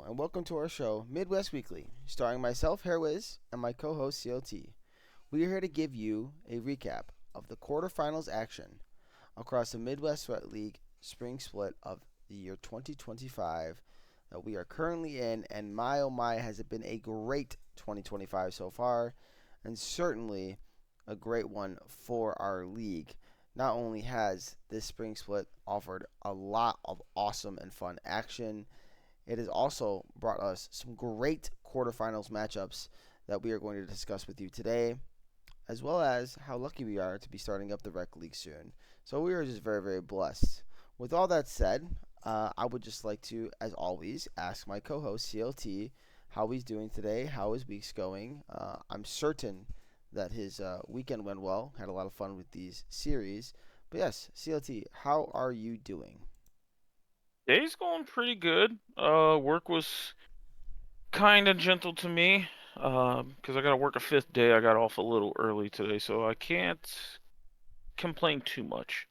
and welcome to our show, Midwest Weekly, starring myself, Hairwiz, and my co host, CLT. We are here to give you a recap of the quarterfinals action across the Midwest Sweat League spring split of the year 2025 that we are currently in, and my oh my, has it been a great 2025 so far, and certainly a great one for our league. Not only has this spring split offered a lot of awesome and fun action, it has also brought us some great quarterfinals matchups that we are going to discuss with you today, as well as how lucky we are to be starting up the Rec League soon. So we are just very, very blessed. With all that said, I would just like to, as always, ask my co host, CLT, how he's doing today, how his week's going. I'm certain that his weekend went well, had a lot of fun with these series. But yes, CLT, how are you doing? Day's going pretty good. Work was kind of gentle to me. Because I got to work a fifth day. I got off a little early today, so I can't complain too much.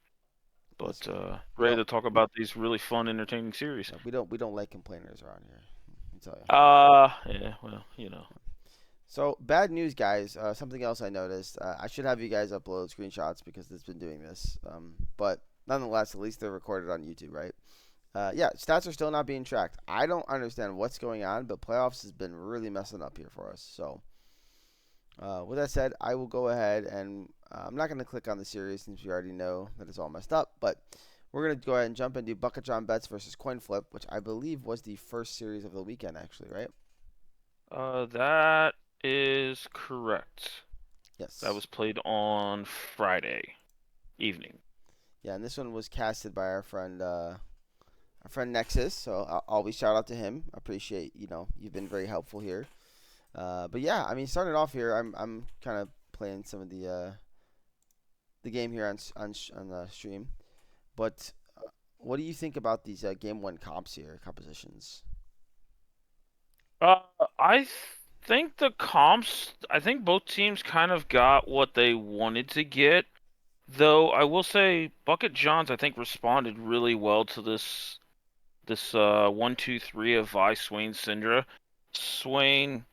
But Listen, we ready don't to talk about these really fun, entertaining series. yeah, we don't like complainers around here. Let me tell you. Yeah, well. So bad news, guys. Something else I noticed. I should have you guys upload screenshots because it's been doing this. But nonetheless, at least they're recorded on YouTube, right? Yeah, stats are still not being tracked. I don't understand what's going on, but playoffs has been really messing up here for us. So with that said, I will go ahead and I'm not going to click on the series since we already know that it's all messed up. But we're going to go ahead and jump into Bucket John Bets versus Coin Flip, which I believe was the first series of the weekend, actually, right? That is correct. That Yes. was played on Friday evening. Yeah, and this one was casted by our friend Nexus. So I'll always shout out to him. Appreciate you've been very helpful here. But yeah, I mean starting off here, I'm kind of playing some of the game here on the stream. But what do you think about these game one comps here, compositions? Uh, I th- think the comps. I think both teams kind of got what they wanted to get. Though I will say Bucket Johns I think responded really well to this 1-2-3 of Vi, Swain, Syndra. Swain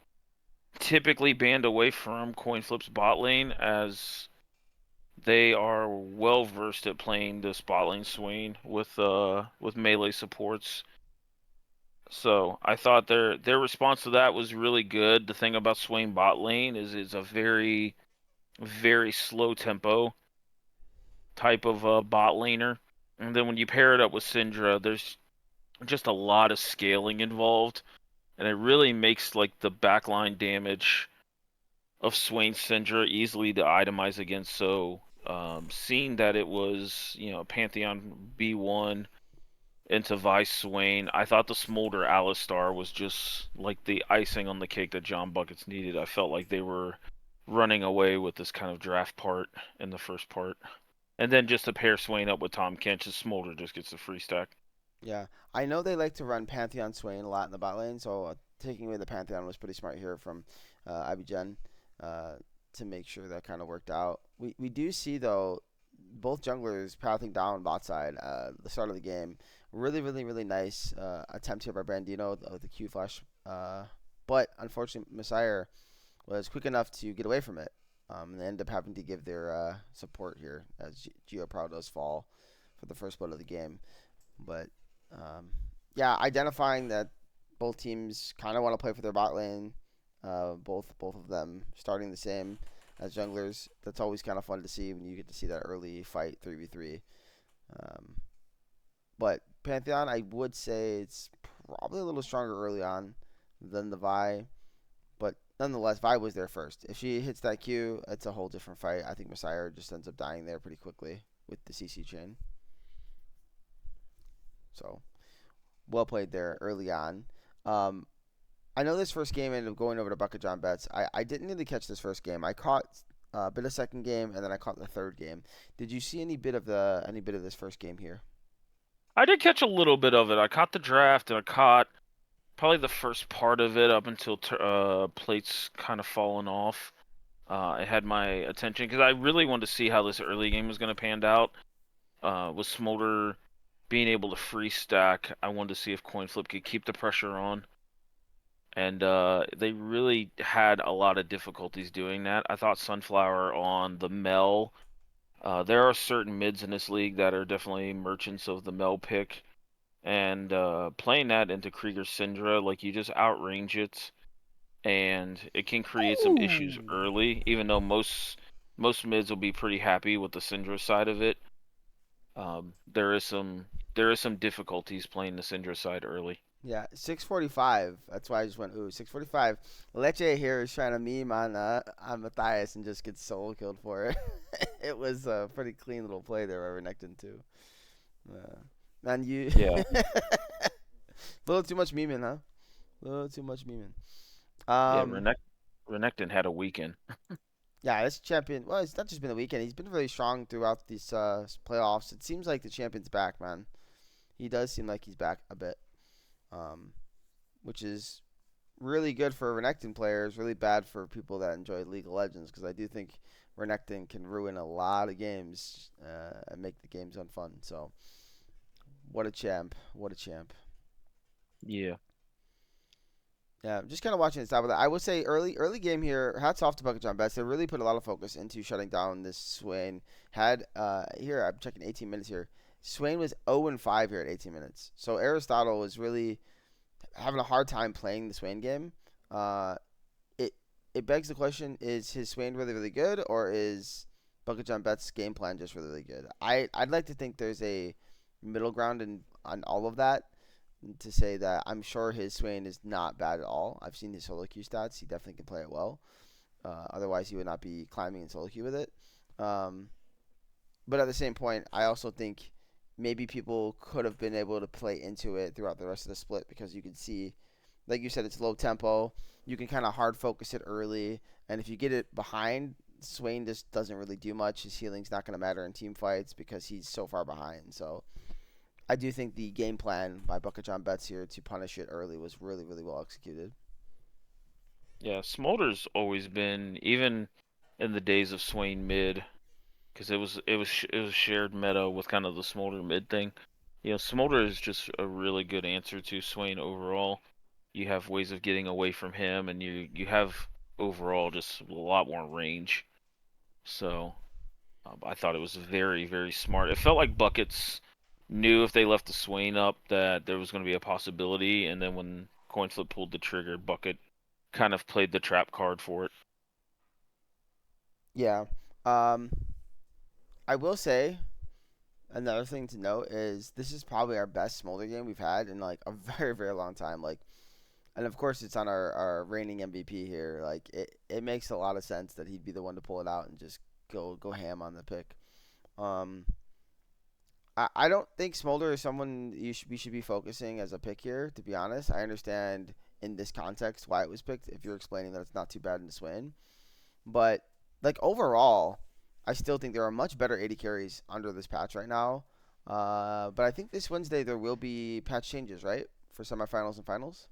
typically banned away from Coin Flip's bot lane as they are well versed at playing the bot lane Swain with melee supports. So I thought their response to that was really good. The thing about Swain bot lane is it's a very slow tempo type of bot laner. And then when you pair it up with Syndra, there's just a lot of scaling involved, and it really makes like the backline damage of Swain Syndra easily to itemize against. So, seeing that it was Pantheon B1 into Vice Swain, I thought the Smolder Alistar was just like the icing on the cake that John Buckets needed. I felt like they were running away with this kind of draft part in the first part. And then just to pair Swain up with Tom Kench's Smolder just gets the free stack. Yeah, I know they like to run Pantheon Swain a lot in the bot lane, so taking away the Pantheon was pretty smart here from IBGen uh, to make sure that kind of worked out. We do see though both junglers pathing down bot side the start of the game. Really, really, really nice attempt here by Brandino with the Q flash, but unfortunately Messiah was quick enough to get away from it. And they end up having to give their support here as Geo does fall for the first blood of the game. But um, yeah, identifying that both teams kind of want to play for their bot lane, both of them starting the same as junglers. That's always kind of fun to see when you get to see that early fight 3v3. Um, but Pantheon, I would say it's probably a little stronger early on than the Vi, but nonetheless, Vi was there first. If she hits that Q, it's a whole different fight. I think Messiah just ends up dying there pretty quickly with the CC chain. So well played there early on. Um, I know this first game ended up going over to Bucket John Betts. I didn't really catch this first game. I caught a bit of second game and then I caught the third game. Did you see any bit of this first game here? I did catch a little bit of it. I caught the draft and I caught probably the first part of it up until plates kind of falling off. It had my attention because I really wanted to see how this early game was going to pan out. With Smolder being able to free stack, I wanted to see if Coin Flip could keep the pressure on. and they really had a lot of difficulties doing that. I thought Sunflower on the Mel. There are certain mids in this league that are definitely merchants of the Mel pick, and playing that into Krieger Syndra, like you just outrange it, and it can create some issues Ooh. early. Even though most mids will be pretty happy with the Syndra side of it, there is some difficulties playing the Syndra side early. Yeah, 6:45. That's why I just went ooh 6:45. Leche here is trying to meme on Matthias and just gets solo killed for it. It was a pretty clean little play there by Renekton too. Man, you Yeah, a little too much memeing, huh? A little too much memeing. yeah. Um, Renekton had a weekend. yeah, this champion. Well, it's not just been a weekend. He's been really strong throughout these playoffs. It seems like the champion's back, man. He does seem like he's back a bit, um, which is really good for Renekton players, really bad for people that enjoy League of Legends, because I do think Renekton can ruin a lot of games and make the games unfun. So, what a champ. What a champ. Yeah. Yeah, just kind of watching this out. But I would say early game here. Hats off to Bucket John Betts. They really put a lot of focus into shutting down this Swain. Had here I'm checking 18 minutes here. Swain was 0 and 5 here at 18 minutes. So Aristotle was really having a hard time playing the Swain game. Uh, it it begs the question: is his Swain really good, or is Bucket John Betts' game plan just really good? I'd like to think there's a middle ground in on all of that to say that I'm sure his Swain is not bad at all. I've seen his solo queue stats; he definitely can play it well. Otherwise, he would not be climbing in solo queue with it. Um, but at the same point, I also think maybe people could have been able to play into it throughout the rest of the split because you can see, like you said, it's low tempo. You can kind of hard focus it early, and if you get it behind, Swain just doesn't really do much. His healing's not going to matter in team fights because he's so far behind. So I do think the game plan by Bucket John Betts here to punish it early was really, really well executed. Yeah, Smolder's always been, even in the days of Swain mid, because it was shared meta with kind of the Smolder mid thing. Smolder is just a really good answer to Swain overall. You have ways of getting away from him, and you have overall just a lot more range. So I thought it was very, very smart. It felt like Buckets knew if they left the Swain up that there was going to be a possibility, and then when Coinflip pulled the trigger, Bucket kind of played the trap card for it. Yeah. I will say another thing to note is this is probably our best Smolder game we've had in like a very, very long time. Like, and of course it's on our reigning MVP here. Like, it makes a lot of sense that he'd be the one to pull it out and just go ham on the pick. Um, I don't think Smolder is someone we should be focusing as a pick here. To be honest, I understand in this context why it was picked. If you're explaining that it's not too bad in this win, but like overall, I still think there are much better 80 carries under this patch right now. But I think this Wednesday there will be patch changes, right, for semifinals and finals.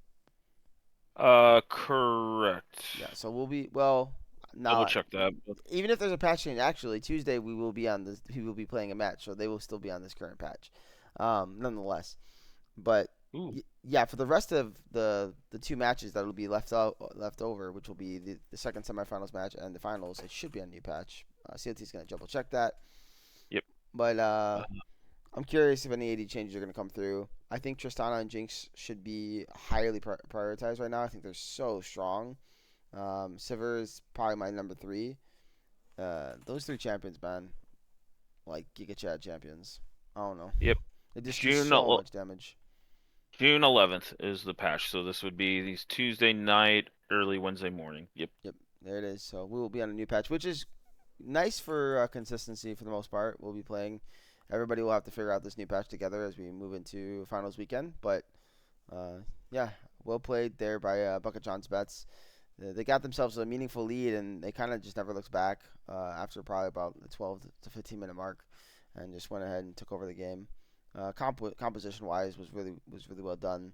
Correct. Yeah, so we'll be well Double now. check that. Even if there's a patch change, actually Tuesday we will be on this. We will be playing a match, so they will still be on this current patch, nonetheless. But Ooh, yeah, for the rest of the two matches that will be left over, which will be the second semifinals match and the finals, it should be a new patch. CLT is gonna double check that, yep. but Uh, I'm curious if any AD changes are gonna come through. I think Tristana and Jinx should be highly prioritized right now. I think they're so strong. Sivir is probably my number three. Those three champions, man, like Giga Chad champions. I don't know. yep. They just do June so el- much damage. June 11th is the patch, so this would be these Tuesday night, early Wednesday morning. Yep. Yep, there it is. So we will be on a new patch, which is nice for consistency for the most part. We'll be playing. Everybody will have to figure out this new patch together as we move into finals weekend. But uh, yeah, well played there by Bucket John's bets. They got themselves a meaningful lead, and they kind of just never looked back after probably about the 12 to 15 minute mark, and just went ahead and took over the game. Composition wise was really well done.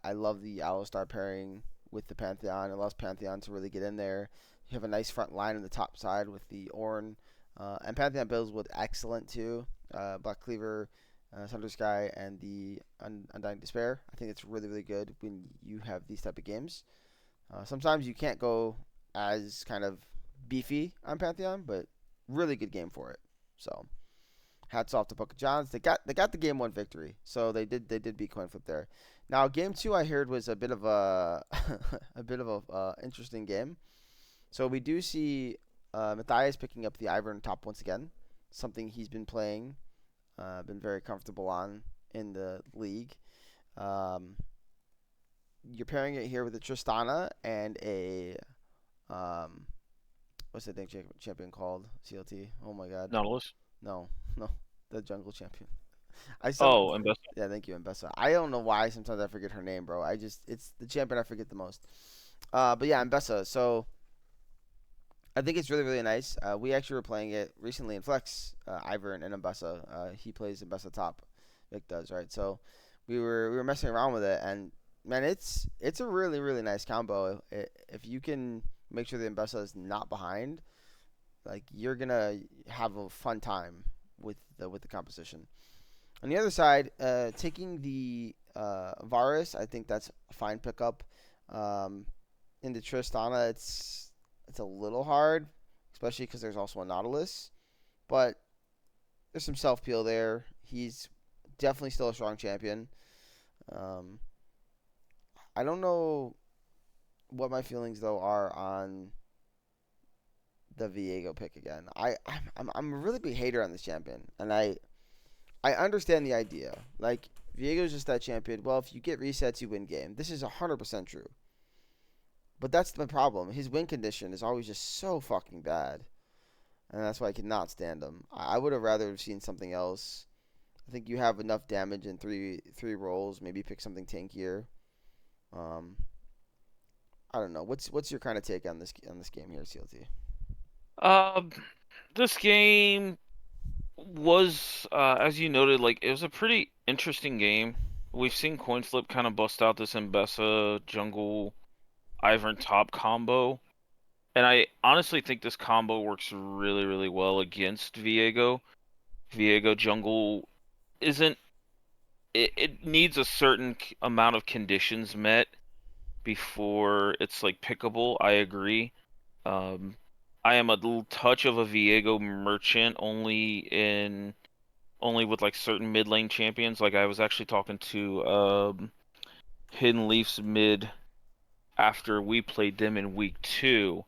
I love the Aloystar pairing with the Pantheon. It allows Pantheon to really get in there. You have a nice front line on the top side with the Ornn, and Pantheon builds with excellent too. Black Cleaver Thunder Sky and the Undying Despair. I think it's really really good when you have these type of games. Sometimes you can't go as kind of beefy on Pantheon, but really good game for it. So hats off to Boca Johns. They got the game one victory, so they did beat Coin Flip there. Now game two I heard was a bit of a a bit of a interesting game. So we do see Matthias picking up the Ivern top once again, something he's been playing, been very comfortable on in the league. Um, you're pairing it here with a Tristana and a um, what's the thing champion called? CLT. Oh my God, Nautilus. no, no, the jungle champion. I some Oh, and best. Yeah, thank you, Mbessa. I don't know why sometimes I forget her name, bro. It's the champion I forget the most. But yeah, Mbessa. So I think it's really really nice. We actually were playing it recently in Flex. Ivern and Mbessa. He plays Mbessa top. Vic does right. So we were messing around with it, and man, it's a really really nice combo. If you can make sure the Mbessa is not behind, like you're gonna have a fun time with the composition. On the other side, taking the Varus, I think that's a fine pickup. Um, in the Tristana, it's a little hard, especially because there's also a Nautilus. But there's some self peel there. He's definitely still a strong champion. Um, I don't know what my feelings though are on the Viego pick again. I'm a really big hater on this champion, and I understand the idea. Like Viego's just that champion. Well, if you get resets, you win game. This is 100% true. But that's the problem. His win condition is always just so fucking bad, and that's why I cannot stand him. I would have rather have seen something else. I think you have enough damage in three rolls. Maybe pick something tankier. Um, I don't know. What's your kind of take on this game here, CLT? Um, this game was, as you noted, like it was a pretty interesting game. We've seen Coin Flip kind of bust out this Mbessa jungle Ivern top combo, and I honestly think this combo works really, really well against Viego. Viego jungle isn't it needs a certain amount of conditions met before it's like pickable. I agree. Um, I am a little touch of a Viego merchant only with like certain mid lane champions. Like I was actually talking to Hidden Leafs mid after we played them in week two,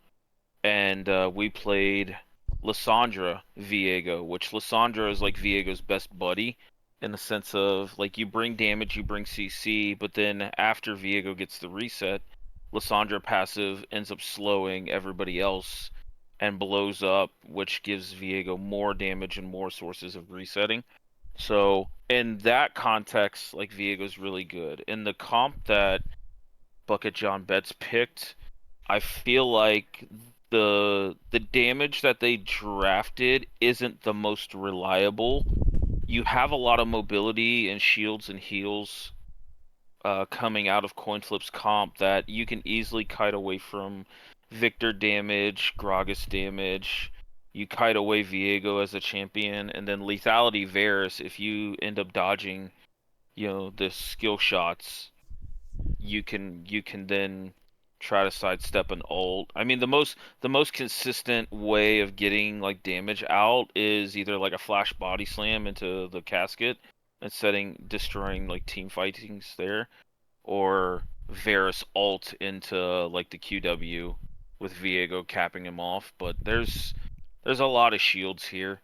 and we played Lissandra Viego, which Lissandra is like Viego's best buddy in the sense of like you bring damage, you bring CC, but then after Viego gets the reset, Lissandra passive ends up slowing everybody else and blows up, which gives Viego more damage and more sources of resetting. So in that context, like Viego's really good. In the comp that Bucket John Betts picked, I feel like the damage that they drafted isn't the most reliable. You have a lot of mobility and shields and heals coming out of Coinflip's comp that you can easily kite away from Victor damage, Gragas damage. You kite away Viego as a champion, and then lethality Varus if you end up dodging, the skill shots you can then try to sidestep an ult. I mean, the most consistent way of getting like damage out is either like a flash body slam into the casket and destroying like team fightings there, or Varus ult into like the QW with Viego capping him off. But there's a lot of shields here,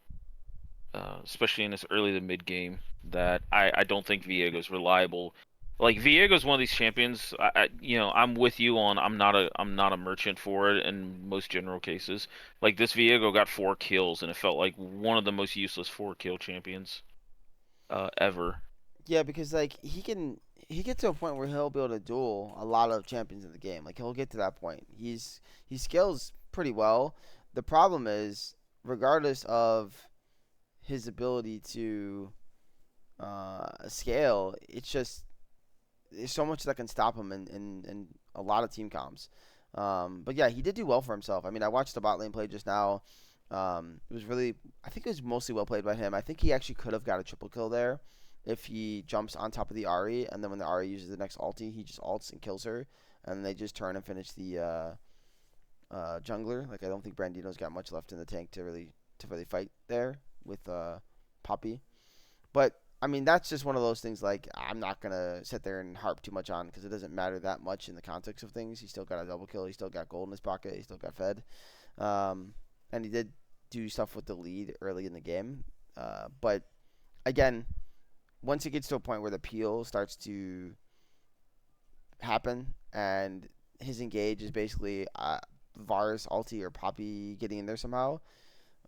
especially in this early to mid game, that I don't think Viego's reliable. Like Viego's one of these champions. I'm with you on. I'm not a merchant for it in most general cases. Like this Viego got 4 kills, and it felt like one of the most useless 4 kill champions ever. Yeah, because like he get to a point where he'll be able to duel a lot of champions in the game. Like he'll get to that point. He scales pretty well. The problem is, regardless of his ability to scale, it's just there's so much that can stop him in a lot of team comps. But yeah, he did do well for himself. I mean, I watched the bot lane play just now. It was really, I think it was mostly well played by him. I think he actually could have got a triple kill there if he jumps on top of the Ari, and then when the Ari uses the next ulti, he just ults and kills her, and they just turn and finish the jungler. Like I don't think Brandino's got much left in the tank to really fight there with Poppy. But I mean that's just one of those things. Like I'm not gonna sit there and harp too much on because it doesn't matter that much in the context of things. He still got a double kill. He still got gold in his pocket. He still got fed. Um, and he did do stuff with the lead early in the game. But again, once it gets to a point where the peel starts to happen and his engage is basically Varus, Ulti, or Poppy getting in there somehow,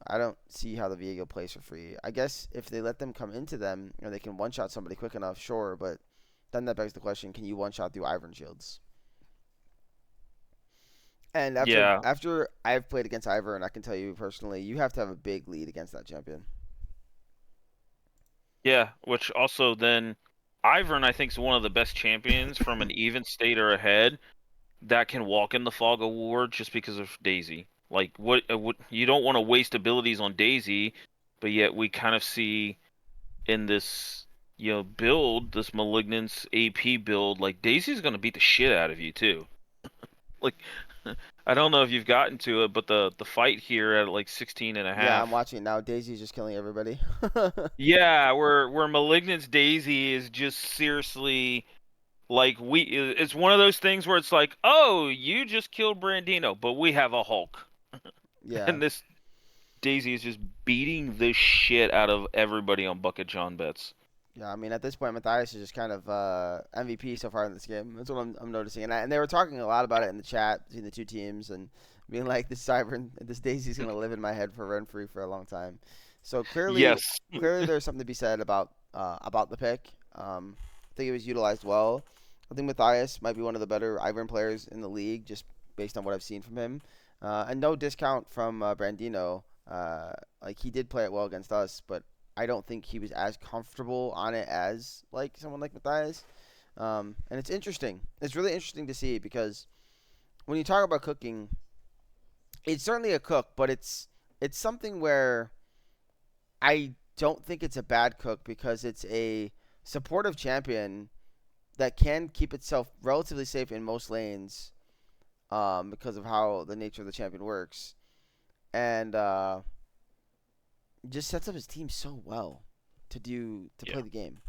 I don't see how the Viego plays for free. I guess if they let them come into them, they can one shot somebody quick enough, sure, but then that begs the question: can you one shot through Ivern shields? And after Yeah, after I've played against Ivern, I can tell you personally, you have to have a big lead against that champion. yeah. Which also then, Ivern I think is one of the best champions from an even state or ahead that can walk in the fog of war just because of Daisy. Like what you don't want to waste abilities on Daisy, but yet we kind of see in this build, this Malignance AP build, like Daisy's gonna beat the shit out of you too. Like I don't know if you've gotten to it, but the fight here at like 16 and a Yeah, I'm half. watching it now. Daisy's just killing everybody. Yeah, where Malignance Daisy is just seriously like it's one of those things where it's like, "Oh, you just killed Brandino, but we have a Hulk." Yeah. And this Daisy is just beating the shit out of everybody on Bucket John bets. Yeah, I mean, at this point, Matthias is just kind of MVP so far in this game. That's what I'm noticing. And they were talking a lot about it in the chat between the two teams and being like, this Cyber, this Daisy's going to live in my head for rent free for a long time. So clearly, Yes. clearly there's something to be said about the pick. I think it was utilized well. I think Matthias might be one of the better Ivern players in the league, just based on what I've seen from him. And no discount from Brandino. Like he did play it well against us, but I don't think he was as comfortable on it as like someone like Matthias. And it's interesting. It's really interesting to see because when you talk about cooking, it's certainly a cook, but it's something where I don't think it's a bad cook because it's a supportive champion that can keep itself relatively safe in most lanes because of how the nature of the champion works, and just sets up his team so well to play Yeah. the game.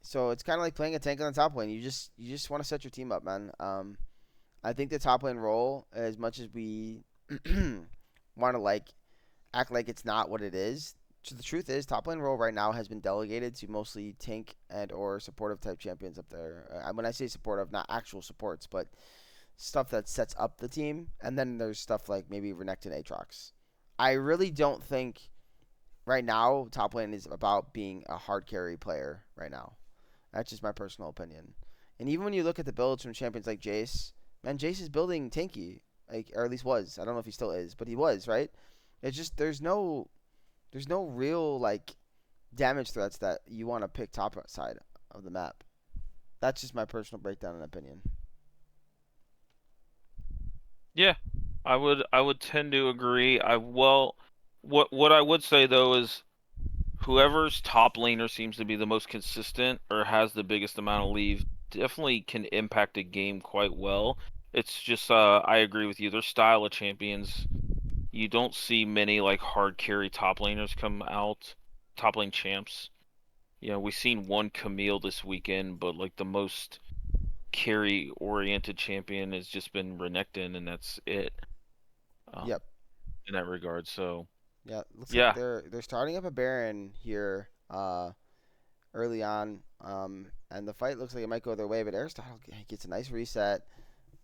So it's kind of like playing a tank on the top lane. You just want to set your team up, man. I think the top lane role, as much as we want to like act like it's not what it is, the truth is top lane role right now has been delegated to mostly tank and or supportive type champions up there. When I say supportive, not actual supports, but stuff that sets up the team. And then there's stuff like maybe Renekton Aatrox. I really don't think right now top lane is about being a hard carry player right now. That's just my personal opinion. And even when you look at the builds from champions like Jace, man, Jace is building tanky, like or at least was. I don't know if he still is, but he was, right? It's just there's no real like damage threats that you want to pick top side of the map. That's just my personal breakdown and opinion. Yeah. I would tend to agree. What I would say though is whoever's top laner seems to be the most consistent or has the biggest amount of leave definitely can impact a game quite well. It's just I agree with you. Their style of champions, you don't see many like hard carry top laners come out, top lane champs. We've seen one Camille this weekend, but like the most carry oriented champion has just been Renekton, and that's it. Um, Yep. in that regard. So Yeah. Looks like yeah, they're starting up a Baron here early on. And the fight looks like it might go their way, but Aristotle gets a nice reset,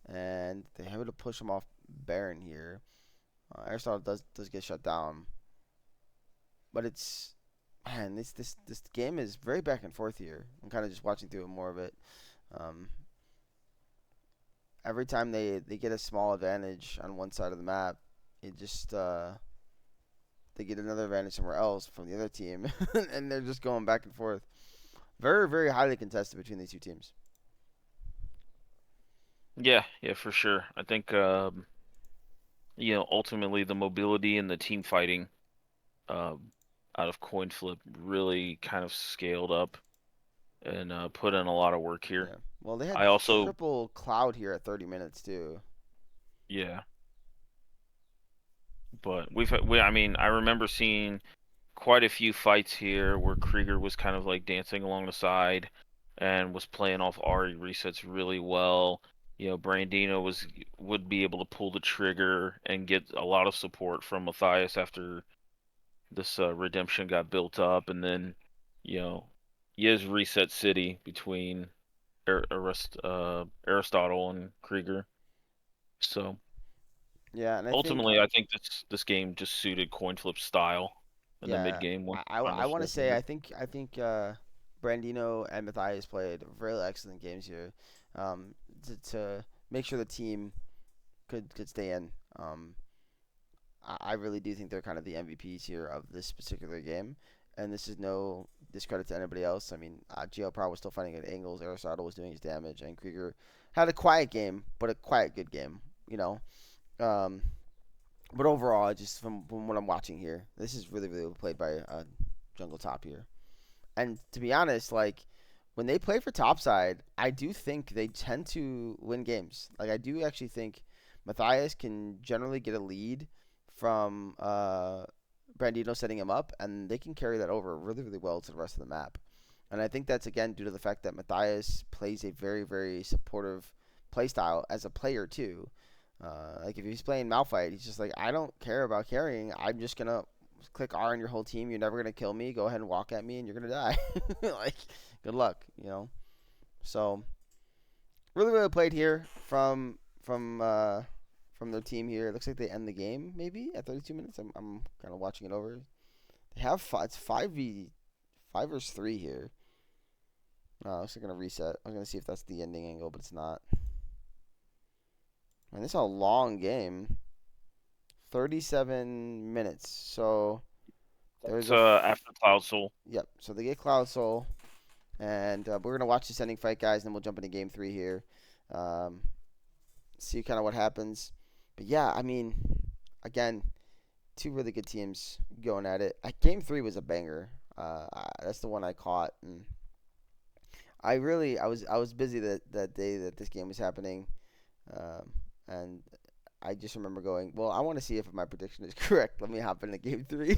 and they have to push him off Baron here. Aristotle does get shut down, but it's man, this game is very back and forth here. I'm kind of just watching through it more of it. Um, every time they get a small advantage on one side of the map, it just they get another advantage somewhere else from the other team, and they're just going back and forth. Very very highly contested between these two teams. yeah, for sure. I think ultimately the mobility and the team fighting um out of coin flip really kind of scaled up. and put in a lot of work here. Yeah. Well, they had I also, triple cloud here at 30 minutes too. yeah, but I mean, I remember seeing quite a few fights here where Krieger was kind of like dancing along the side and was playing off Ari resets really well. Brandino would be able to pull the trigger and get a lot of support from Matthias after this redemption got built up, and then you know, Yiz reset City between Aristotle and Krieger. So Yeah, and I think ultimately, I think this game just suited coin flip style in the mid yeah, game when trying to I want to hold say mid. I think Brandino and Matthias played really excellent games here, um, to make sure the team could stay in. I really do think they're kind of the MVPs here of this particular game, and this is no discredit to anybody else. I mean, Gio Pro was still fighting at angles. Aristotle was doing his damage, and Krieger had a quiet game, but a quiet good game. You know, um, but overall, just from what I'm watching here, this is really really well played by Jungle Top here. And to be honest, like when they play for topside, I do think they tend to win games. Like I do actually think Matthias can generally get a lead from Brandino setting him up, and they can carry that over really really well to the rest of the map. And I think that's again due to the fact that Matthias plays a very very supportive playstyle as a player too. Like if he's playing Malphite, he's just like I don't care about carrying. I'm just gonna click R on your whole team. You're never gonna kill me. Go ahead and walk at me, and you're gonna die. Like, good luck, you know. So really, really played here from their team here. It looks like they end the game maybe at 32 minutes. I'm kind of watching it over. They have it's 5 versus 3 here. Looks like gonna reset. I'm gonna see if that's the ending angle, but it's not. Man, this is a long game. 37 minutes. So there's It's a after Cloud Soul. yep. So they get Cloud Soul. And we're gonna watch this ending fight, guys, and then we'll jump into game three here. Um, see kind of what happens. But yeah, I mean, again, two really good teams going at it. Game three was a banger. That's the one I caught, and I was busy that day that this game was happening, and I just remember going, well, I want to see if my prediction is correct. Let me hop into game three,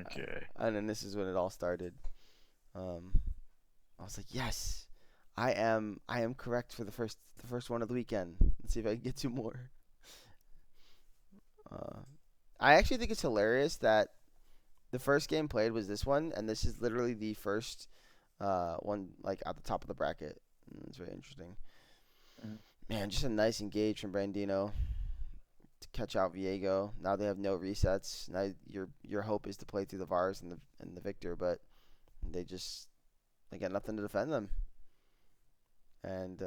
Okay. and then this is when it all started. Um, I was like, yes, I am correct for the first one of the weekend. Let's see if I can get two more. Uh, I actually think it's hilarious that the first game played was this one, and this is literally the first one like at the top of the bracket. It's very interesting. Mhm. Man, just a nice engage from Brandino to catch out Viego. Now they have no resets. Now your hope is to play through the Vars and the Victor, but they got nothing to defend them. And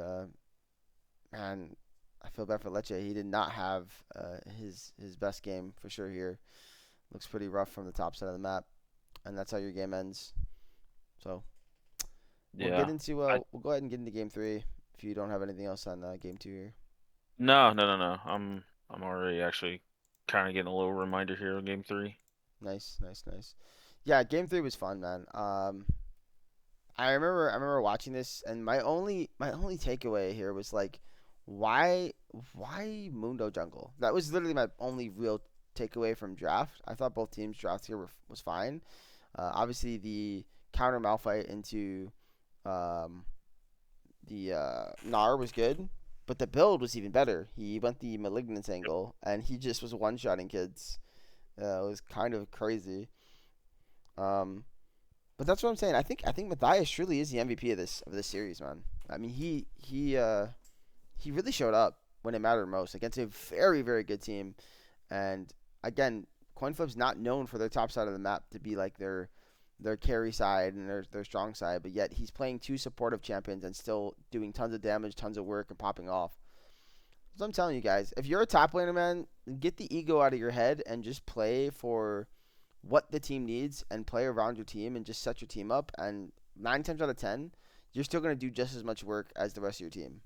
man, I feel bad for Lecce. He did not have his best game for sure here. Looks pretty rough from the top side of the map, and that's how your game ends. So Yeah. I we'll go ahead and get into game three if you don't have anything else on game two here. No, no, no, no. I'm already actually kind of getting a little reminder here of game three. Nice, nice, nice. Yeah, game three was fun, man. I remember watching this, and my only takeaway here was like, why why Mundo Jungle? That was literally my only real takeaway from draft. I thought both teams' drafts here was fine. Obviously, the counter Malphite into um, the Gnar was good, but the build was even better. He went the Malignance angle, and he just was one-shotting kids. It was kind of crazy. Um, but that's what I'm saying. I think Matthias truly is the MVP of this series, man. I mean, he really showed up when it mattered most against a very very good team. And again, CoinFlip's not known for their top side of the map to be like their carry side and their strong side, but yet he's playing two supportive champions and still doing tons of damage, tons of work, and popping off. So I'm telling you guys, if you're a top laner, man, get the ego out of your head and just play for what the team needs and play around your team and just set your team up. And 9 times out of 10, you're still going to do just as much work as the rest of your team.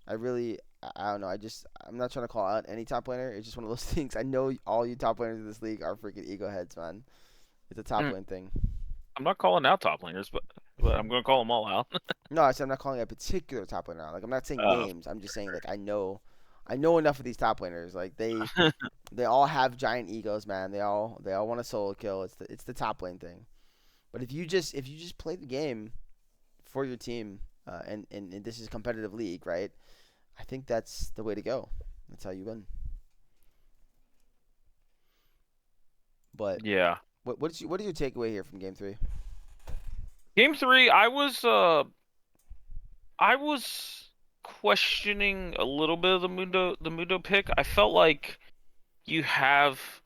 I don't know. I'm not trying to call out any top laner. It's just one of those things. I know all you top laners in this league are freaking ego heads, man. It's a top Mm. lane thing. I'm not calling out top laners, but I'm gonna call them all out. No, I said I'm not calling a particular top laner out. Like I'm not saying Uh, names. I'm just saying like I know enough of these top laners. Like they all have giant egos, man. They all want a solo kill. It's the top lane thing. But if you just play the game for your team, and this is a competitive league, right? I think that's the way to go. That's how you win. But yeah. what is your takeaway here from game three? Game three, I was questioning a little bit of the Mundo pick. I felt like you have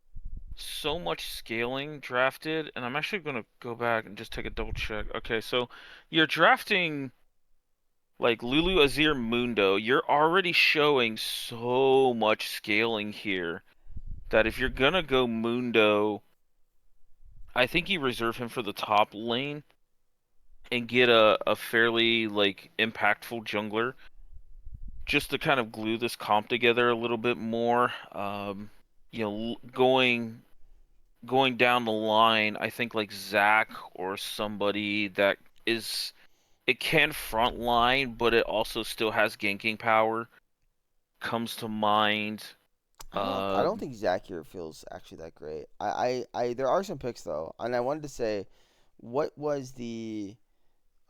so much scaling drafted, and I'm actually gonna go back and just take a double check. Okay, so you're drafting like Lulu Azir Mundo. You're already showing so much scaling here that if you're gonna go Mundo, I think you reserve him for the top lane and get a fairly like impactful jungler just to kind of glue this comp together a little bit more. Going down the line, I think like Zach or somebody that is it can front line, but it also still has ganking power comes to mind. I don't Um, think Zach here feels actually that great. I there are some picks though, and I wanted to say, what was the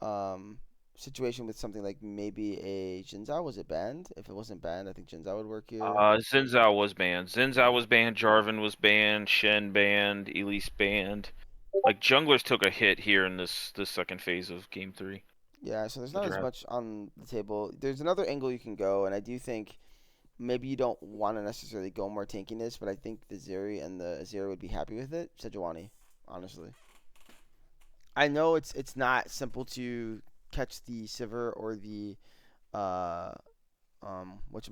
um situation with something like maybe a Jinzao? Was it banned? If it wasn't banned, I think Jinzao would work here. Xin Zhao was banned. Xin Zhao Yeah. was banned. Jarvan was banned. Shen banned. Elise banned. Like junglers took a hit here in this second phase of game three, Yeah, so there's the not as draft. much on the table. There's another angle you can go, and I do think maybe you don't want to necessarily go more tankiness, but I think the Zeri and the Azir would be happy with it. Sejuani, honestly. I know it's not simple to catch the Sivir or the uh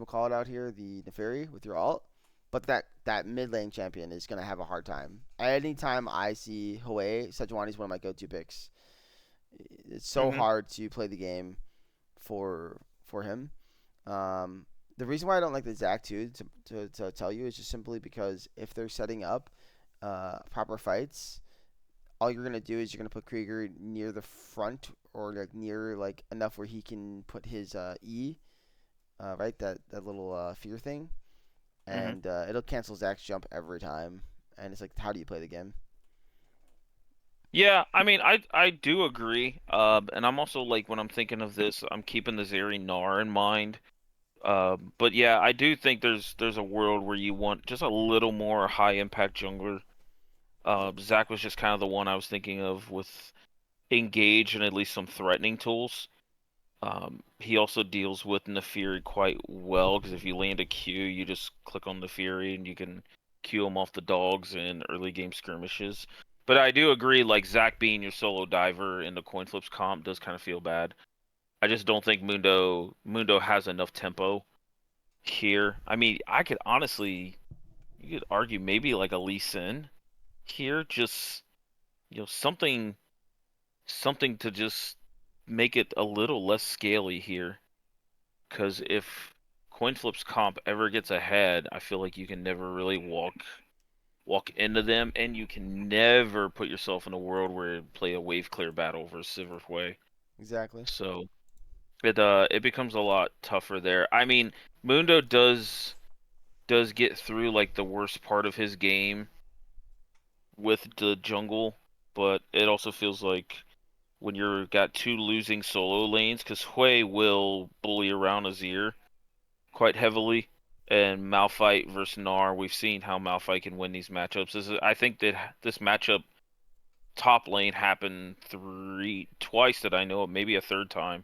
call it out here, the Neferi with your alt, but that mid lane champion is gonna have a hard time. Anytime I see Hue, Sejuani is one of my go-to picks. It's so Hmm. hard to play the game for him. Um, the reason why I don't like the Zac too, to tell you, is just simply because if they're setting up proper fights, all you're gonna do is you're gonna put Krieger near the front or like near like enough where he can put his E, right, that little fear thing, Hmm. and it'll cancel Zac's jump every time. And it's like, how do you play the game? Yeah, I mean, I do agree. And I'm also like when I'm thinking of this, I'm keeping the Zeri Gnar in mind. But yeah, I do think there's a world where you want just a little more high impact jungler. Yeah, Zach was just kind of the one I was thinking of with engage and at least some threatening tools. He also deals with Nefiri quite well because if you land a Q, you just click on Nefiri and you can Q him off the dogs in early game skirmishes. But I do agree, like Zac being your solo diver in the coin flips comp does kind of feel bad. I just don't think Mundo has enough tempo here. I mean, I could honestly, you could argue maybe like a Lee Sin here, just something to just make it a little less scaly here. Because if coin flips comp ever gets ahead, I feel like you can never really walk into them, and you can never put yourself in a world where you play a wave clear battle versus Silverway. exactly. So it becomes a lot tougher there. I mean, Mundo does get through like the worst part of his game with the jungle, but it also feels like when you're got two losing solo lanes, because Hui will bully around Azir quite heavily. And Malphite versus Gnar, we've seen how Malphite can win these matchups. I think that this matchup top lane happened twice that I know of, maybe a third time.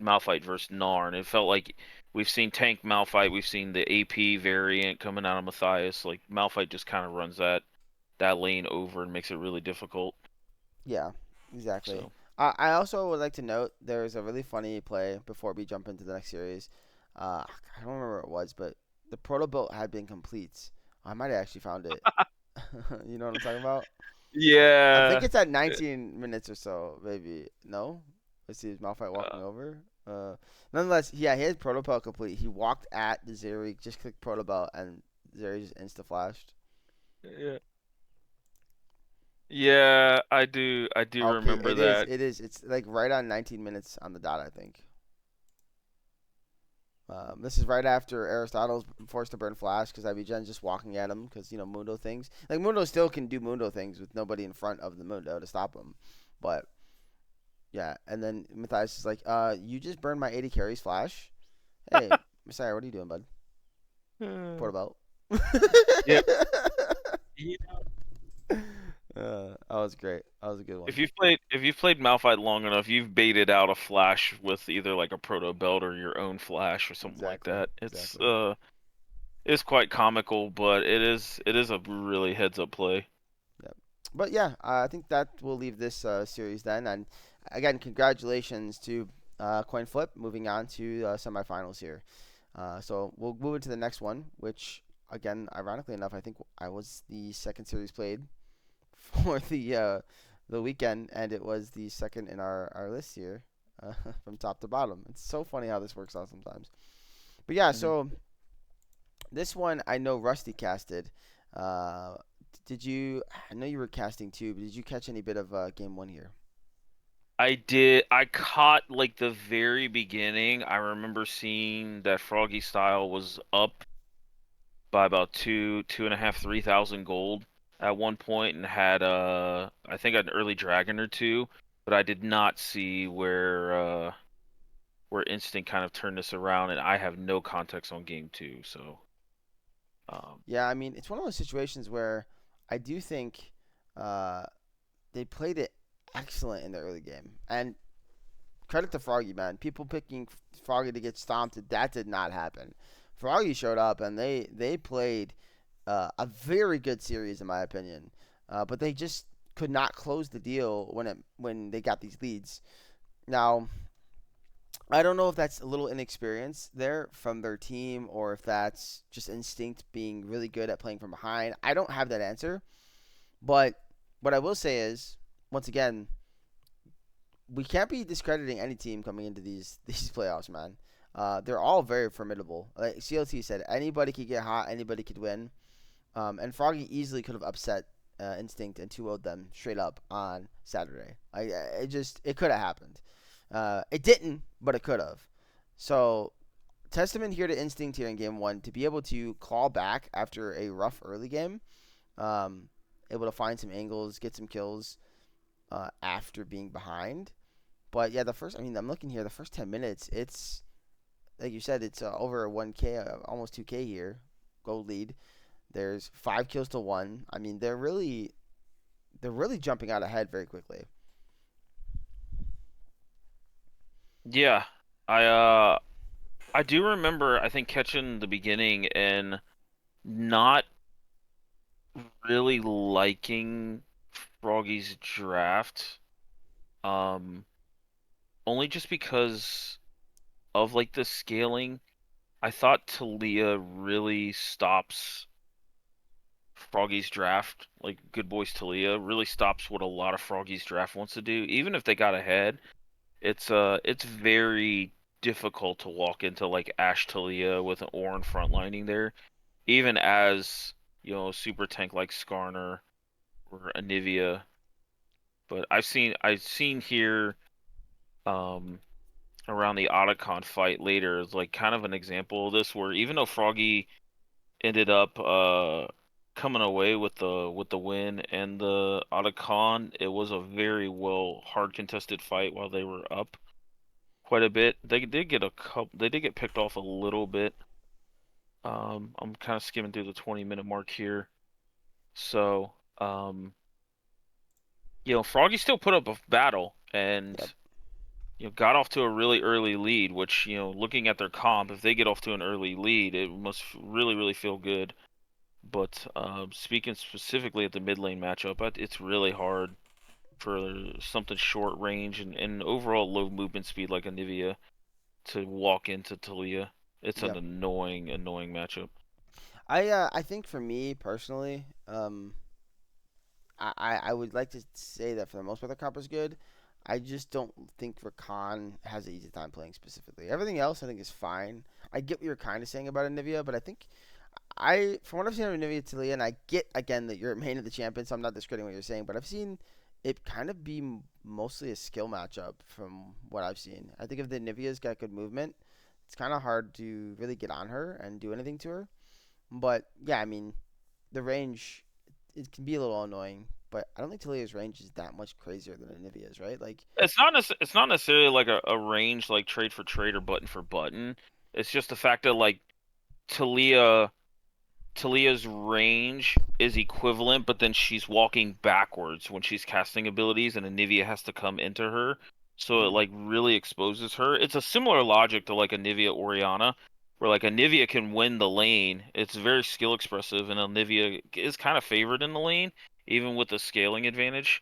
Malphite versus Gnar, and it felt like we've seen tank Malphite, we've seen the AP variant coming out of Matthias. Like Malphite just kind of runs that lane over and makes it really difficult. Yeah, exactly. So I also would like to note there's a really funny play before we jump into the next series. I don't remember what it was, but the proto build had been complete. I might have actually found it. You know what I'm talking about? I think yeah, it's at 19 minutes or so, maybe. No? Let's see, is Malphite walking uh, over? Nonetheless, yeah, he had proto belt complete. He walked at the Zeri, just clicked proto belt, and Zeri just insta flashed. yeah. Yeah, I do Okay, remember that. It is. It's like right on 19 minutes on the dot, I think. This is right after Aristotle's forced to burn Flash because Avigen's just walking at him because Mundo things. Like Mundo still can do Mundo things with nobody in front of the Mundo to stop him, but yeah. And then Matthias is like, you just burned my 80 carries Flash. Hey, Messiah, what are you doing, bud? Hmm. Portobello. Yeah. Yeah. That was great. That was a good one. If you've played Malphite long enough, you've baited out a Flash with either like a proto belt or your own Flash or something like Exactly. that. Exactly. It's quite comical, but it is a really heads up play. Yep. But yeah, I think that will leave this series then. And again, congratulations to Coin Flip moving on to semifinals here. So we'll move into the next one, which again, ironically enough, I think I was the second series played for the weekend, and it was the second in our list here from top to bottom. It's so funny how this works out sometimes. But yeah, Mhm. so this one I know Rusty casted. Uh, did you? I know you were casting too, but did you catch any bit of game one here? I did. I caught like the very beginning. I remember seeing that Froggy Style was up by about two and a half, 3,000 gold at one point, and had I think an early dragon or two, but I did not see where Instinct kind of turned this around, and I have no context on game two, so um, Yeah, I mean it's one of those situations where I do think uh, they played it excellent in the early game, and credit to Froggy, man. People picking Froggy to get stomped, that did not happen. Froggy showed up and they played a very good series in my opinion, but they just could not close the deal when they got these leads. Now I don't know if that's a little inexperience there from their team or if that's just instinct being really good at playing from behind. I don't have that answer, but what I will say is once again we can't be discrediting any team coming into these playoffs, man. They're all very formidable. Like CLT said, anybody could get hot, anybody could win. And Froggy easily could have upset Instinct and 2 0'd them straight up on Saturday. It could have happened. It didn't, but it could have. So testament here to Instinct here in game one to be able to claw back after a rough early game. Um, Able to find some angles, get some kills after being behind. But yeah, I mean, I'm looking here. The first 10 minutes, it's like you said, it's over 1K, almost 2K here, gold lead. There's 5 kills to one. I mean, they're really jumping out ahead very quickly. yeah, I I do remember I think catching the beginning and not really liking Froggy's draft. Um, Only just because of like the scaling. I thought Talia really stops Froggy's draft. Like Good Boys Talia really stops what a lot of Froggy's draft wants to do. Even if they got ahead, it's very difficult to walk into like Ash Talia with an Orin frontlining there, even as super tank like Skarner or Anivia. But I've seen here um around the Otacon fight later is like kind of an example of this where even though Froggy ended up coming away with the win and the Otacon, it was a very well hard contested fight while they were up quite a bit. They did get picked off a little bit. I'm kind of skimming through the 20-minute mark here. So, Froggy still put up a battle and Yep. got off to a really early lead, which, looking at their comp, if they get off to an early lead, it must really, really feel good. But speaking specifically at the mid lane matchup, it's really hard for something short range and overall low movement speed like Anivia to walk into Talia. It's an Yep. annoying, annoying matchup. I think for me personally, I would like to say that for the most part the comp is good. I just don't think Rakan has an easy time playing specifically. Everything else I think is fine. I get what you're kind of saying about Anivia, but from what I've seen of Nivea Talia, and I get again that you're main of the champion, so I'm not discrediting what you're saying, but I've seen it kind of be mostly a skill matchup from what I've seen. I think if the Nivea's got good movement, it's kind of hard to really get on her and do anything to her. But yeah, I mean, the range it can be a little annoying, but I don't think Talia's range is that much crazier than a Nivea's, right? Like, It's not necessarily like a range like trade for trade or button for button. It's just the fact that like Talia Talia's range is equivalent, but then she's walking backwards when she's casting abilities, and Anivia has to come into her. So it mm. like really exposes her. It's a similar logic to like Anivia Oriana, where like Anivia can win the lane. It's very skill expressive, and Anivia is kind of favored in the lane, even with the scaling advantage.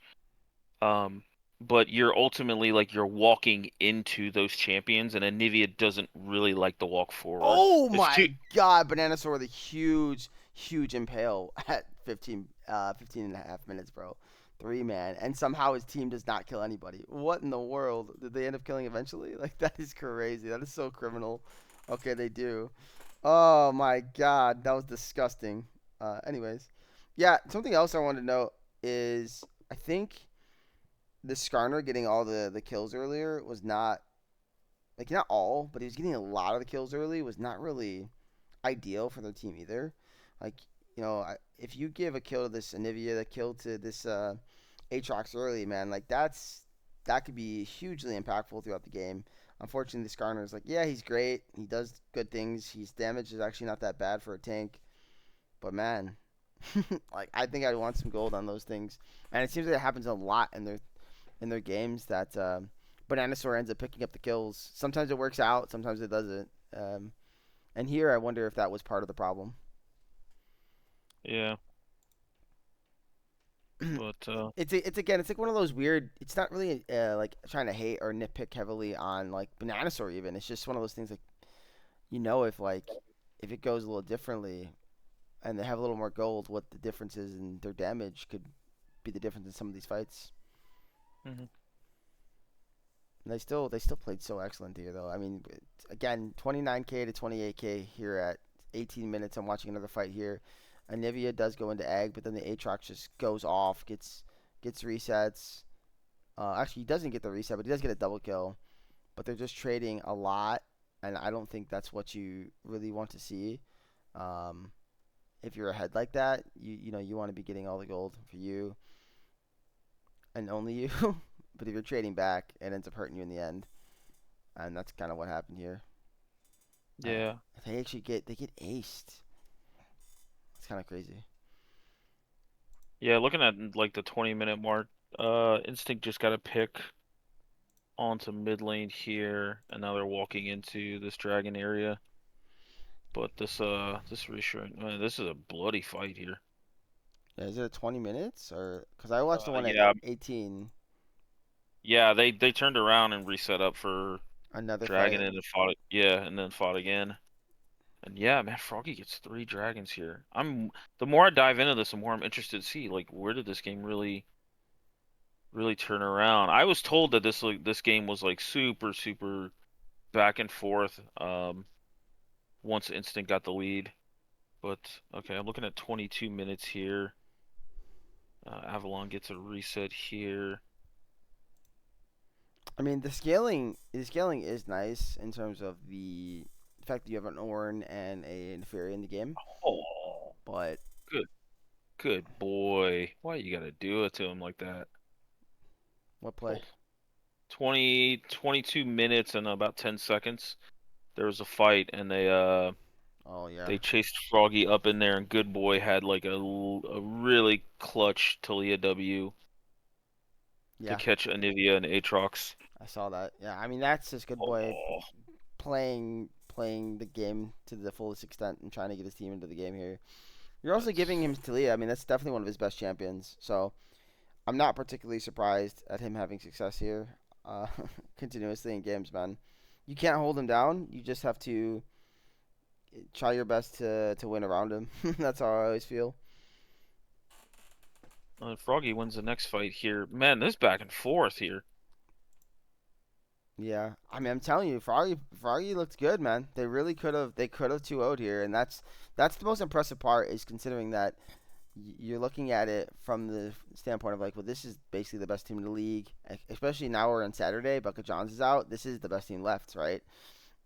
Um, but you're ultimately like you're walking into those champions, and Anivia doesn't really like to walk forward. Oh It's too my God, Bananasaur with a huge impale at 15 and a half minutes, bro. Three man, and somehow his team does not kill anybody. What in the world? Did they end up killing eventually? Like that is crazy. That is so criminal. Okay, they do. Oh my God, that was disgusting. Anyways, yeah, something else I wanted to know is I think the Skarner getting all the kills earlier was not like not all, but he was getting a lot of the kills early was not really ideal for their team either. Like, if you give a kill to this Anivia, a kill to this Aatrox early, man, like that could be hugely impactful throughout the game. Unfortunately, the Skarner is like, yeah, he's great. He does good things. His damage is actually not that bad for a tank. But man, like I think I want some gold on those things. And it seems like it happens a lot in their games that Bananasaur ends up picking up the kills. Sometimes it works out, sometimes it doesn't. And here, I wonder if that was part of the problem. yeah. But It's like one of those weird. It's not really like trying to hate or nitpick heavily on like Bananasaur even. It's just one of those things like if if it goes a little differently and they have a little more gold, what the difference is in their damage could be the difference in some of these fights. mhm. And they still played so excellent here though. I mean, again, 29K to 28K here at 18 minutes. I'm watching another fight here. Anivia does go into egg, but then the Aatrox just goes off, gets resets. Actually, he doesn't get the reset, but he does get a double kill. But they're just trading a lot, and I don't think that's what you really want to see. Um, if you're ahead like that, you want to be getting all the gold for you and only you. But if you're trading back, it ends up hurting you in the end, and that's kind of what happened here. Uh, Yeah. they get aced. It's kind of crazy. Yeah, looking at like the 20-minute mark, Instinct just got a pick onto mid lane here, and now they're walking into this dragon area. But this reassuring, this is a bloody fight here. Yeah, is it a 20 minutes or because I watched the one at Yeah, 18, yeah, they turned around and reset up for another dragon fight. and then fought it. Yeah, and then fought again. And yeah, man, Froggy gets three dragons here. The more I dive into this, the more I'm interested to see like where did this game really turn around. I was told that this game was like super back and forth once Instinct got the lead. But okay, I'm looking at 22 minutes here. Avalon gets a reset here. I mean, the scaling is nice in terms of the fact that you have an Ornn and a Fairy in the game, Oh, but good good boy. Why you gotta do it to him like that? what play? Oh, 22 minutes and about 10 seconds. There was a fight and Oh yeah, they chased Froggy up in there and good boy had like a really clutch Talia W to yeah, catch Anivia and Aatrox. I saw that. Yeah, I mean that's just good boy Oh, playing the game to the fullest extent and trying to get his team into the game here. You're also giving that's him Talia. I mean, that's definitely one of his best champions. So I'm not particularly surprised at him having success here, uh, continuously in games, man. You can't hold him down. You just have to try your best to win around him. That's how I always feel. Froggy wins the next fight here. Man, this back and forth here. Yeah, I mean, I'm telling you, Froggy looked good, man. They really could have 2-0'd here, and that's the most impressive part is considering that you're looking at it from the standpoint of like, well, this is basically the best team in the league, especially now we're on Saturday. Bucket Johns is out. This is the best team left, right?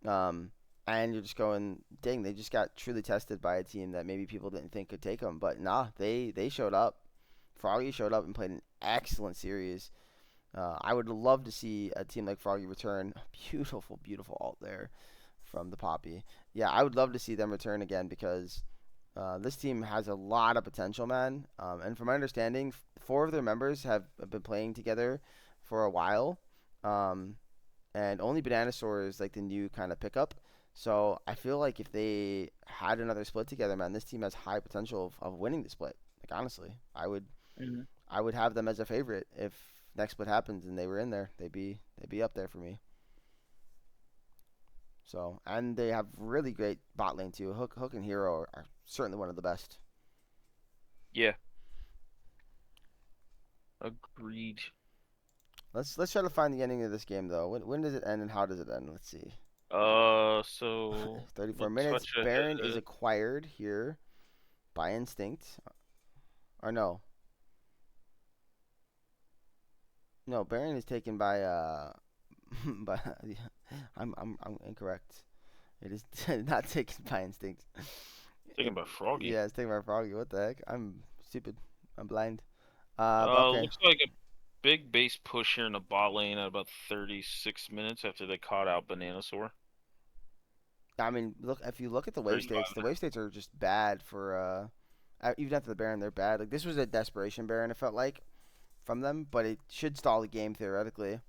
Um, and you're just going, dang, they just got truly tested by a team that maybe people didn't think could take them, but nah, they showed up. Froggy showed up and played an excellent series. I would love to see a team like Froggy return. Beautiful, beautiful alt there from the Poppy. Yeah, I would love to see them return again because this team has a lot of potential, man. And from my understanding, four of their members have been playing together for a while. Um, and only Bananasaur is like the new kind of pickup. So I feel like if they had another split together, man, this team has high potential of winning the split. Like honestly, Mhm. I would have them as a favorite if next split happens and they were in there. They'd be up there for me. So and they have really great bot lane too. Hook and Hero are certainly one of the best. Yeah, agreed. Let's try to find the ending of this game though. When does it end and how does it end? Let's see. So 34 we'll minutes. touch Baron is ahead. acquired here by instinct. Or no. No, Baron is taken by by I'm incorrect. It is not taken by instinct. It Taken by Froggy. yeah, it's taken by Froggy. What the heck? I'm stupid. I'm blind. But okay. Looks like a big base push here in the bot lane at about 36 minutes after they caught out Bananasaur. I mean, look if you look at the 35. wave states are just bad for even after the Baron, they're bad. Like this was a desperation Baron. It felt like from them, but it should stall the game theoretically.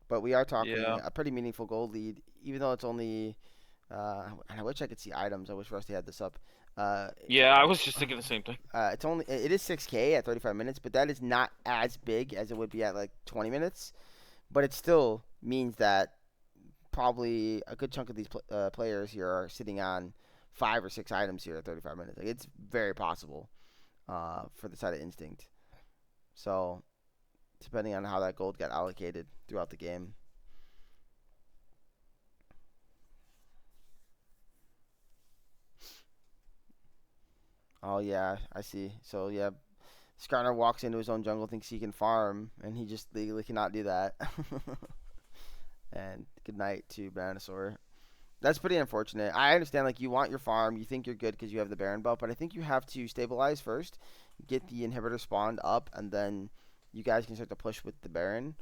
But we are talking Yeah. a pretty meaningful goal lead, even though it's only. And I wish I could see items. I wish Rusty had this up. Uh, Yeah, I was just thinking the same thing. it is 6K at 35 minutes, but that is not as big as it would be at like 20 minutes. But it still means that probably a good chunk of these players here are sitting on 5 or 6 items here at 35 minutes. Like it's very possible for the side of Instinct. So depending on how that gold got allocated throughout the game. Oh yeah, I see. So yeah, Skarner walks into his own jungle, thinks he can farm, and he just legally cannot do that. And good night to Bananasaur. That's pretty unfortunate. I understand, like, you want your farm, you think you're good because you have the Baron buff, but I think you have to stabilize first, get the inhibitor spawned up, and then you guys can start to push with the Baron.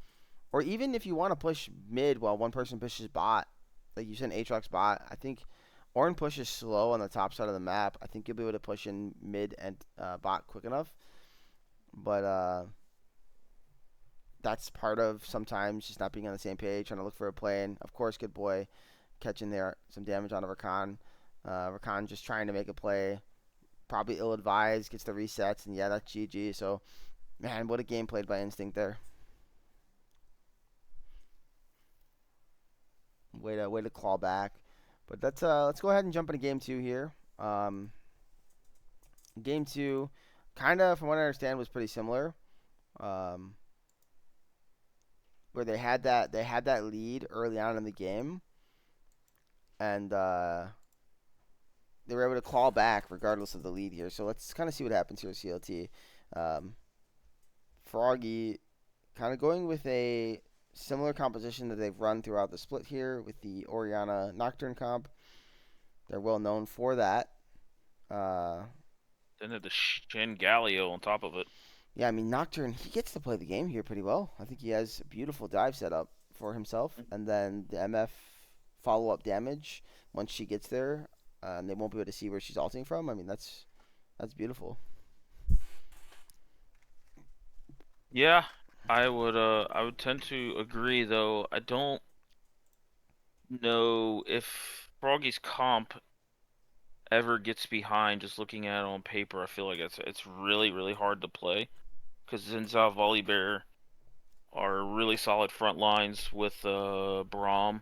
Or even if you want to push mid while one person pushes bot, like you said, Aatrox bot, I think Ornn pushes slow on the top side of the map. I think you'll be able to push in mid and bot quick enough. But that's part of sometimes just not being on the same page, trying to look for a play. And of course, good boy catching there some damage on Rakan. Rakan just trying to make a play, probably ill advised, gets the resets, and yeah, that's GG. So man, what a game played by Instinct there. Way to claw back. But let's go ahead and jump into game two here. Game two, kind of from what I understand, was pretty similar. Um, where they had that lead early on in the game, and they were able to claw back regardless of the lead here. So let's kind of see what happens here with CLT. Um, Froggy kind of going with a similar composition that they've run throughout the split here with the Oriana Nocturne comp. They're well known for that. Uh, Then had the Shen Galio on top of it. yeah, I mean Nocturne he gets to play the game here pretty well. I think he has a beautiful dive setup for himself, and then the MF follow up damage once she gets there, and they won't be able to see where she's ulting from. I mean that's beautiful. Yeah, I would tend to agree though. I don't know if Froggy's comp ever gets behind just looking at it on paper. I feel like it's really really hard to play because Zinza, Volibear are really solid front lines with Braum.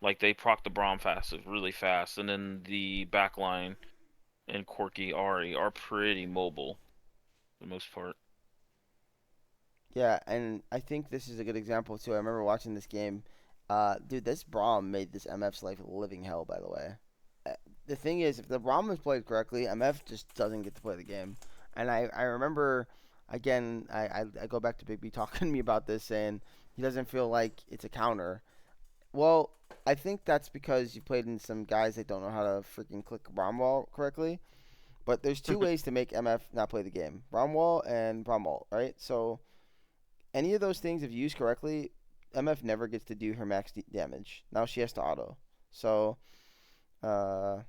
Like they proc the Braum fast, really fast, and then the back line and Corki Ari are pretty mobile for the most part. Yeah, and I think this is a good example too. I remember watching this game. Dude, this Braum made this MF's life a living hell. By the way, uh, the thing is, if the Braum is played correctly, MF just doesn't get to play the game. And I remember, again, I go back to Big B talking to me about this, saying he doesn't feel like it's a counter. Well, I think that's because you played in some guys that don't know how to freaking click Braum correctly. But there's two ways to make MF not play the game: Braum and Braum, right? So any of those things, if used correctly, MF never gets to do her max damage. Now she has to auto. So uh,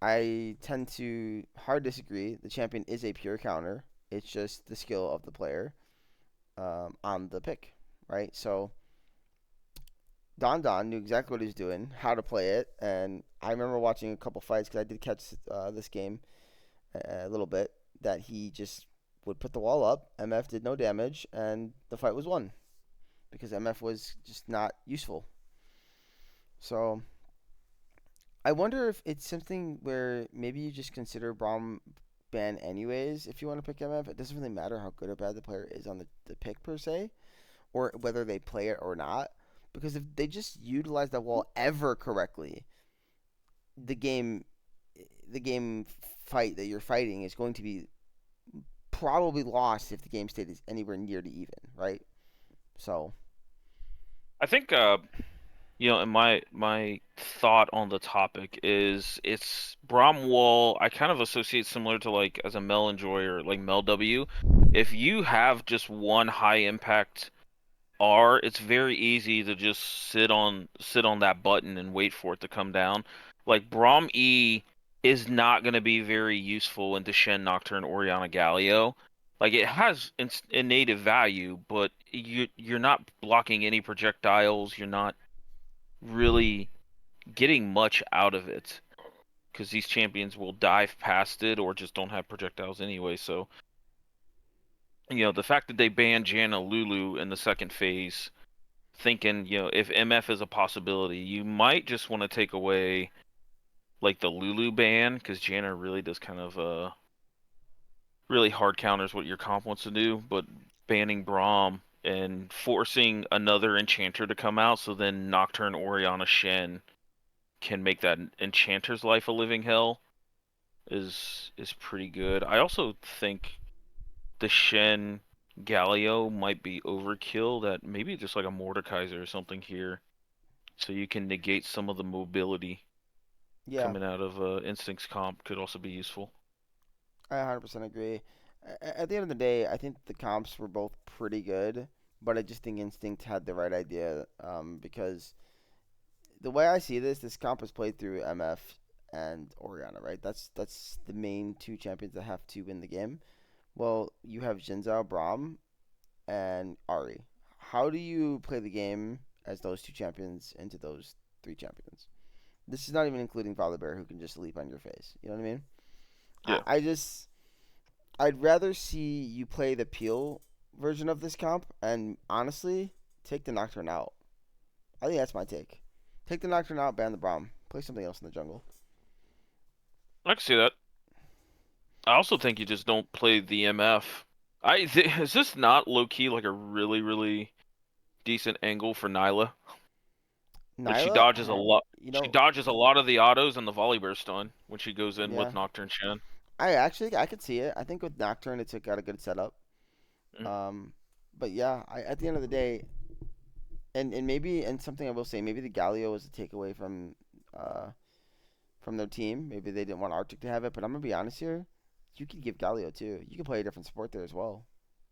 I tend to hard disagree. The champion is a pure counter. It's just the skill of the player on the pick, right? So Don knew exactly what he was doing, how to play it, and I remember watching a couple fights because I did catch this game a little bit. That he just would put the wall up. MF did no damage, and the fight was won because MF was just not useful. So I wonder if it's something where maybe you just consider Braum ban anyways if you want to pick MF. It doesn't really matter how good or bad the player is on the pick per se, or whether they play it or not. Because if they just utilize that wall ever correctly, the game the game fight that you're fighting is going to be probably lost if the game state is anywhere near to even, right? So I think and my thought on the topic is it's Bromwell. I kind of associate similar to like as a Mel enjoyer, like Mel W. If you have just one high impact R, it's very easy to just sit on that button and wait for it to come down. Like Brom E is not going to be very useful in Deshen Nocturne Oriana Galio. Like it has innate value, but you're not blocking any projectiles. You're not really getting much out of it because these champions will dive past it or just don't have projectiles anyway. So, the fact that they banned Janna Lulu in the second phase, thinking, if MF is a possibility, you might just want to take away like the Lulu ban because Janna really does kind of really hard counters what your comp wants to do, but banning Braum and forcing another enchanter to come out so then Nocturne Oriana Shen can make that enchanter's life a living hell is pretty good. I also think the Shen Galio might be overkill. That maybe just like a Mordekaiser or something here, so you can negate some of the mobility yeah, coming out of Instinct's comp could also be useful. I 100% agree. At the end of the day, I think the comps were both pretty good, but I just think Instinct had the right idea because the way I see this comp is played through MF and Oriana, right? That's the main two champions that have to win the game. Well, you have Jinzhao, Braum, and Ari. How do you play the game as those two champions into those three champions? This is not even including Volibear, who can just leap on your face. You know what I mean? Yeah, I just I'd rather see you play the Peel version of this comp, and honestly, take the Nocturne out. I think that's my take. Take the Nocturne out, ban the Braum, play something else in the jungle. I can see that. I also think you just don't play the MF. Is this not low key like a really really decent angle for Nyla? Like she Nyla, dodges a lot. you She know, dodges a lot of the autos and the volley burst stun when she goes in with yeah, Nocturne Shen. I could see it. I think with Nocturne, it's got a good setup. Mm, Um, but yeah, at the end of the day, and maybe and something I will say, maybe the Galio was a takeaway uh from their team. Maybe they didn't want Arctic to have it, but I'm gonna be honest here. You could give Galio too. You can play a different support there as well.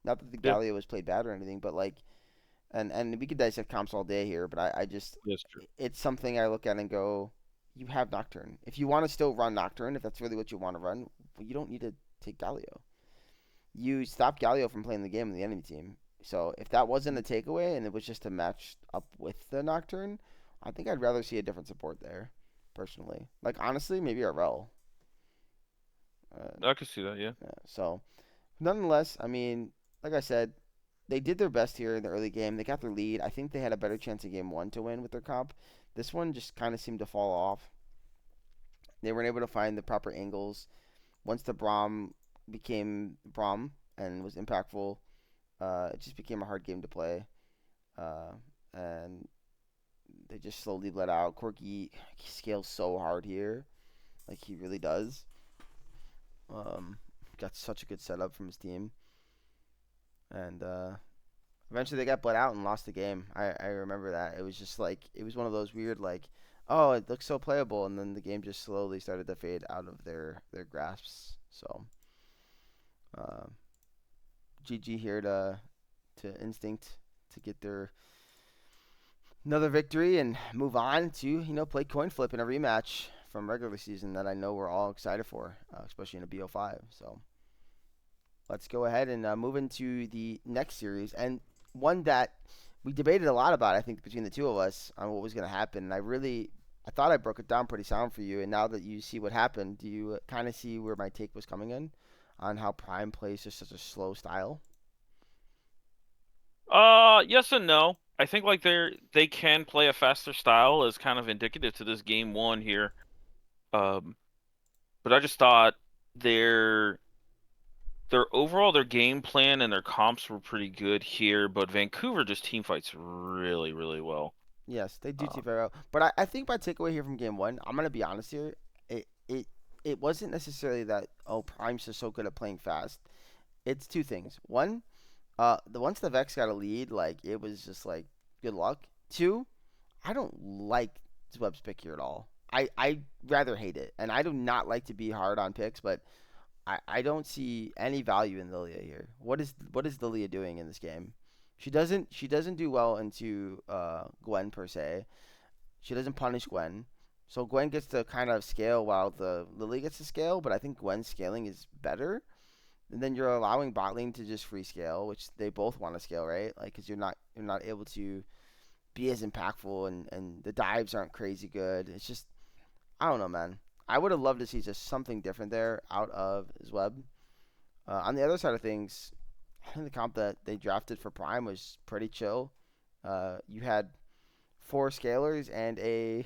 Not that the yeah, Galio was played bad or anything, but like, and we could dissect comps all day here, but I just that's true. it's something I look at and go, you have Nocturne. If you want to still run Nocturne, if that's really what you want to run, well, you don't need to take Galio. You stop Galio from playing the game in the enemy team. So if that wasn't a takeaway and it was just to match up with the Nocturne, I think I'd rather see a different support there, personally. Like honestly, maybe a Rel. Uh, I can see that. Yeah. yeah, so nonetheless, I mean, like I said, they did their best here in the early game. They got their lead. I think they had a better chance in game one to win with their comp. This one just kind of seemed to fall off. They weren't able to find the proper angles. Once the Braum became Braum and was impactful, It just became a hard game to play, uh, and they just slowly let out. Corky he scales so hard here, like he really does. Um, got such a good setup from his team, and eventually they got bled out and lost the game. I remember that. It was just like it was one of those weird like, oh, it looks so playable, and then the game just slowly started to fade out of their grasps. So, uh, GG here to Instinct to get their another victory and move on to play coin flip in a rematch from regular season that I know we're all excited for, especially in a BO5. So let's go ahead and move into the next series and one that we debated a lot about. I think between the two of us on what was going to happen, and I thought I broke it down pretty sound for you. And now that you see what happened, do you kind of see where my take was coming in on how Prime plays just such a slow style? Yes and no. I think like they can play a faster style as kind of indicative to this game one here. Um, but I just thought their their game plan and their comps were pretty good here, but Vancouver just team fights really, really well. Yes, they do Uh, team very well. But I think my takeaway here from game one, I'm gonna be honest here, it it it wasn't necessarily that Prime's just so good at playing fast. It's two things. One, the once the Vex got a lead, like it was just like good luck. Two, I don't like Webb's pick here at all. I rather hate it, and I do not like to be hard on picks, but I don't see any value in Lilia here. What is Lilia doing in this game? She doesn't do well into Gwen per se. She doesn't punish Gwen. So Gwen gets to kind of scale while the Lily gets to scale, but I think Gwen's scaling is better. And then you're allowing bot lane to just free scale, which they both want to scale, right? Like, because you're not able to be as impactful, and the dives aren't crazy good. It's just I don't know, man. I would have loved to see just something different there out of his web. On the other side of things, I think the comp that they drafted for Prime was pretty chill. You had four scalers and a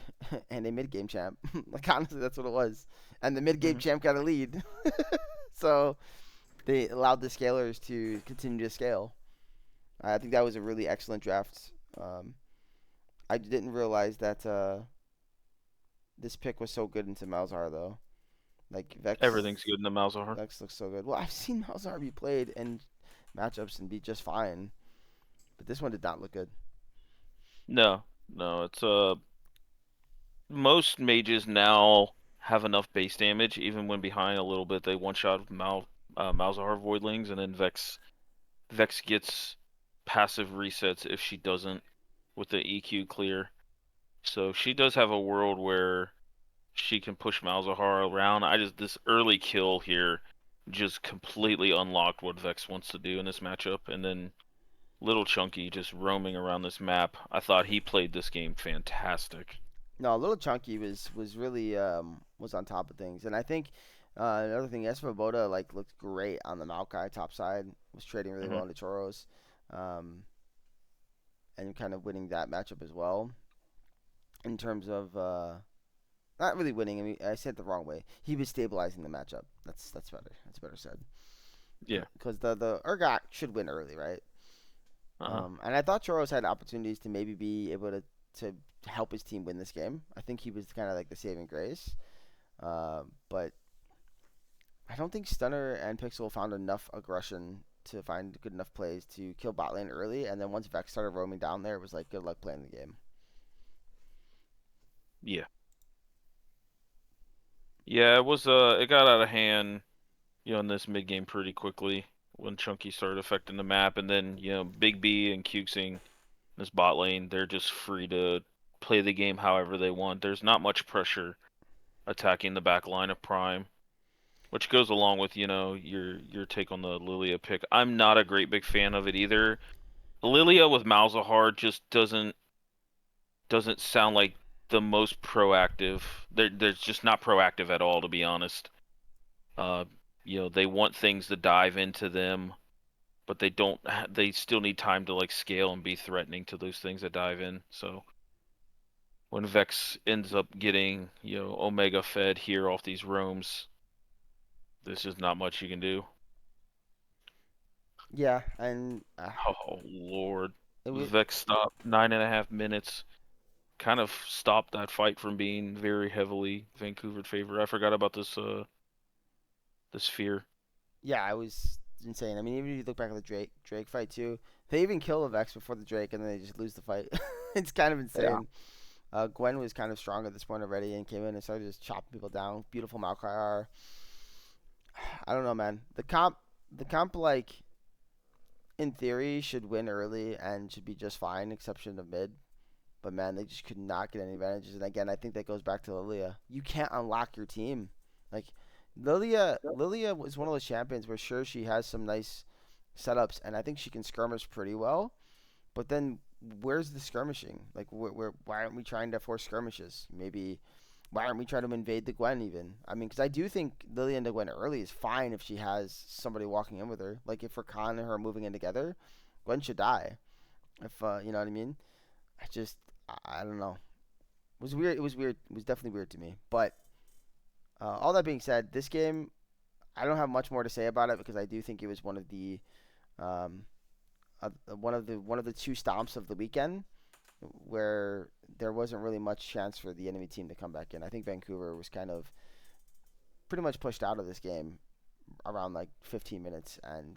and a mid game champ. Like honestly, that's what it was. And the mid game mhm. champ got a lead, so they allowed the scalers to continue to scale. I think that was a really excellent draft. Um, I didn't realize that this pick was so good into Malzahar though. Like Everything's good in the Malzahar. Vex looks so good. Well, I've seen Malzahar be played in matchups and be just fine, but this one did not look good. No, no, it's most mages now have enough base damage, even when behind a little bit. They one shot Malzahar Voidlings, and then Vex gets passive resets if she doesn't with the EQ clear. So she does have a world where she can push Malzahar around. This early kill here just completely unlocked what Vex wants to do in this matchup, and then Little Chunky just roaming around this map. I thought he played this game fantastic. No, Little Chunky was really was on top of things, and I think another thing, Esvoboda like looked great on the Maokai top side. Was trading really Hmm. well into Choros, um, and kind of winning that matchup as well. In terms of not really winning, I mean I said it the wrong way. He was stabilizing the matchup. That's better. That's better said. Yeah. Because the Urgot should win early, right? Uh-huh. And I thought Choros had opportunities to maybe be able to help his team win this game. I think he was kind of like the saving grace. But I don't think Stunner and Pixel found enough aggression to find good enough plays to kill bot lane early. And then once Vex started roaming down there, it was like good luck playing the game. Yeah. Yeah, it got out of hand, in this mid game pretty quickly when Chunky started affecting the map, and then, Big B and Cukesing this bot lane, they're just free to play the game however they want. There's not much pressure attacking the back line of Prime, which goes along with, your take on the Lilia pick. I'm not a great big fan of it either. Lilia with Malzahar just doesn't sound like the most proactive. There's just not proactive at all, to be honest. Uh, they want things to dive into them, but they don't. They still need time to like scale and be threatening to those things that dive in. So when Vex ends up getting, Omega fed here off these roams, there's just not much you can do. Yeah, and Oh Lord. it was Vex stopped 9.5 minutes. Kind of stopped that fight from being very heavily Vancouver favor. I forgot about this fear. yeah, it was insane. I mean, even if you look back at the Drake fight too, they even kill the Vex before the Drake, and then they just lose the fight. It's kind of Yeah. insane. Gwen was kind of strong at this point already and came in and started just chopping people down. Beautiful Maokai. I don't know, man. The comp, like in theory, should win early and should be just fine, exception of mid. But man, they just could not get any advantages. And again, I think that goes back to Lilia. You can't unlock your team. Like Lilia was one of those champions where sure she has some nice setups, and I think she can skirmish pretty well. But then where's the skirmishing? Like why aren't we trying to force skirmishes? Maybe why aren't we trying to invade the Gwen even? I mean, because I do think Lilia into Gwen early is fine if she has somebody walking in with her. Like if Rakan and her are moving in together, Gwen should die. If you know what I mean. I just I don't know. It was weird. It was weird. It was definitely weird to me. But all that being said, this game I don't have much more to say about it because I do think it was um, one of the two stomps of the weekend where there wasn't really much chance for the enemy team to come back in. I think Vancouver was kind of pretty much pushed out of this game around like 15 minutes and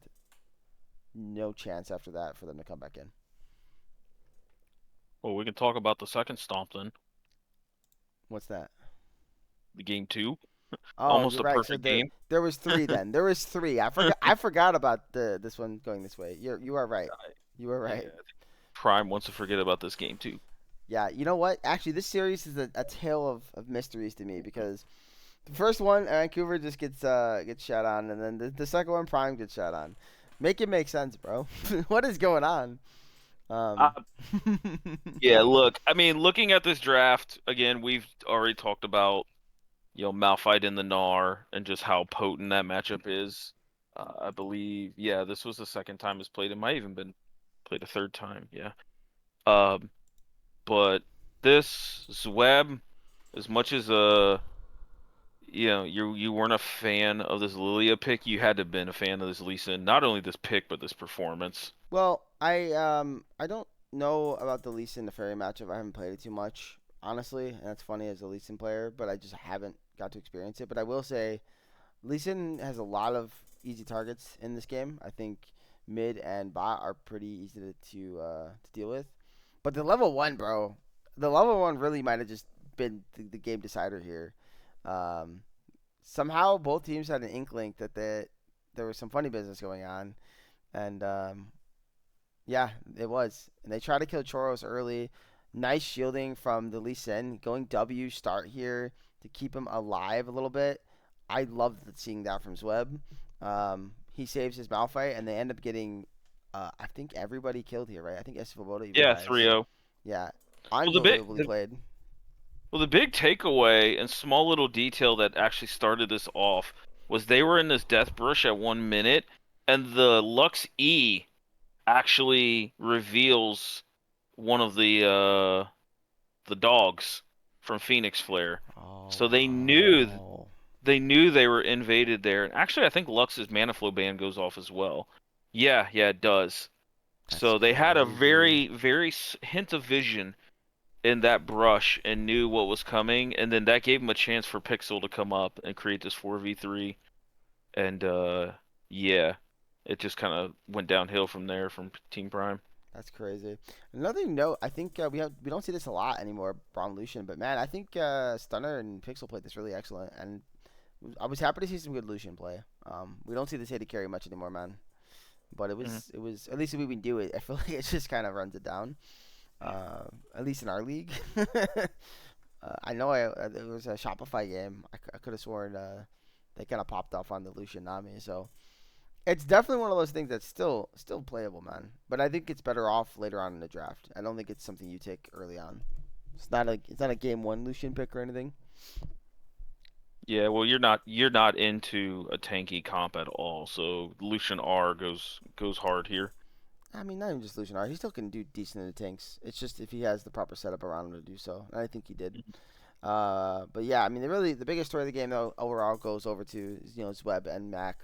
no chance after that for them to come back in. Well, we can talk about the second stomp then. What's that? The game two. Oh, Almost you're a right. So perfect there game. there was three then. There was three. I forgot about the this one going this way. You are right. You are Yeah, right. I think Prime wants to forget about this game too. Yeah, you know what? Actually, this series is a tale of mysteries to me because the first one, Vancouver just gets shot on, and then the second one, Prime gets shot on. Make it make sense, bro. What is going on? Uh, Um, yeah, look, I mean, looking at this draft, again, we've already talked about, Malphite in the Gnar and just how potent that matchup is. I believe, yeah, this was the second time it's played. It might even been played a third time, yeah. Um, but this Zweb, as much as you weren't a fan of this Lilia pick, you had to have been a fan of this Lisa. Not only this pick, but this performance. well, I don't know about the Lee Sin Neferi matchup. I haven't played it too much, honestly, and that's funny as a Lee Sin player, but I just haven't got to experience it. But I will say Lee Sin has a lot of easy targets in this game. I think mid and bot are pretty easy to deal with. But the level one, bro, the level one really might have just been the game decider here. Um, Somehow both teams had an inkling that there was some funny business going on, and yeah, it was. And they tried to kill Choros early. Nice shielding from the Lee Sin. Going W start here to keep him alive a little bit. I loved seeing that from Zweb. He saves his Malphite, and they end up getting, I think, everybody killed here, right? I think Esfoboda even Yeah, dies. 3-0. Yeah, Well, the big unbelievably the, played. well, the big takeaway and small little detail that actually started this off was they were in this death brush at 1 minute, and the Lux E actually reveals one of the dogs from Phoenix Flare. Oh, So wow. they knew they were invaded there. And actually, I think Lux's mana flow ban goes off as well. Yeah, yeah, it does. That's So they had a crazy. very, very hint of vision in that brush and knew what was coming, and then that gave him a chance for Pixel to come up and create this 4v3. And yeah, it just kind of went downhill from there from Team Prime. That's crazy. Another note, I think we don't see this a lot anymore, Braun Lucian, but man, I think Stunner and Pixel played this really excellent, and I was happy to see some good Lucian play. We don't see this AD carry much anymore, man. But it Mhm. was it was at least if we do it, I feel like it just kind of runs it down. At least in our league. I know it was a Shopify game. I could have sworn they kind of popped off on the Lucian Nami. So it's definitely one of those things that's still playable, man. But I think it's better off later on in the draft. I don't think it's something you take early on. It's not a game one Lucian pick or anything. Yeah, well, you're not into a tanky comp at all, so Lucian R goes hard here. I mean, not even just Lucian R. He still can do decent in the tanks. It's just if he has the proper setup around him to do so. And I think he did. But yeah, I mean, the biggest story of the game though overall goes over to Zweb and Mac,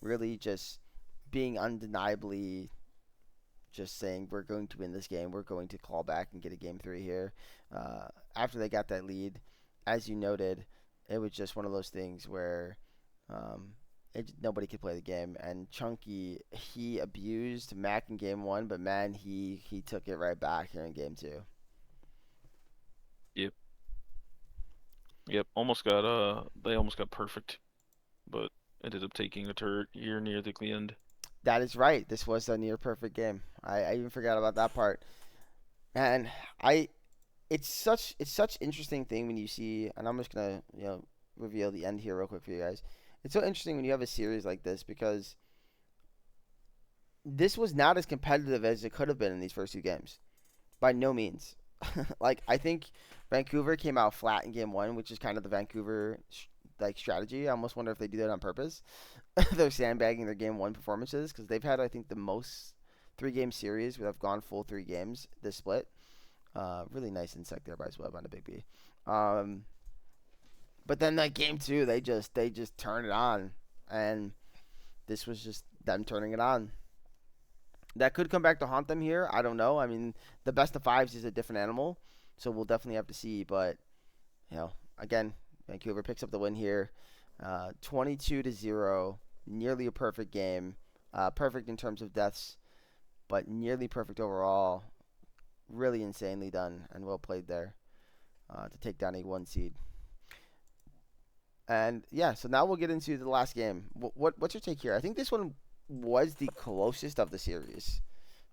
really just being undeniably just saying we're going to win this game, we're going to claw back and get a game three here. After they got that lead, as you noted, it was just one of those things where um, nobody could play the game. And Chunky, he abused Mac in game one, but man, he took it right back here in game two. Yep. Yep. They almost got perfect, but ended up taking a turret here near the end. That is right. This was a near perfect game. I even forgot about that part. And I it's such interesting thing when you see, and I'm just gonna reveal the end here real quick for you guys. It's so interesting when you have a series like this because this was not as competitive as it could have been in these first two games. By no means. Like I think Vancouver came out flat in game one, which is kind of the Vancouver like strategy. I almost wonder if they do that on purpose. They're sandbagging their game one performances because they've had I think the most three-game series where they've gone full three games this split. Really nice insect there by Web on a big B. Um, but then that game two, they just turn it on, and this was just them turning it on. That could come back to haunt them here. I don't know. I mean, the best of fives is a different animal, so we'll definitely have to see. But again, Vancouver picks up the win here, 22-0, nearly a perfect game. Perfect in terms of deaths, but nearly perfect overall. Really insanely done and well played there to take down a one seed. And yeah, so now we'll get into the last game. What's your take here? I think this one was the closest of the series.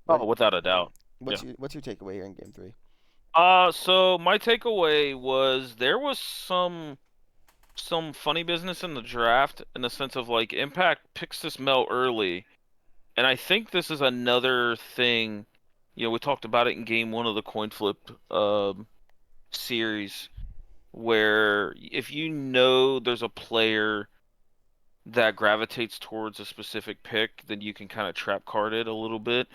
What Oh, without a doubt. what's Yeah. your takeaway here in game three? So my takeaway was there was some funny business in the draft in the sense of like Impact picks this Mel early, and I think this is another thing. We talked about it in game one of the coin flip series, where if you know there's a player that gravitates towards a specific pick, then you can kind of trap card it a little bit.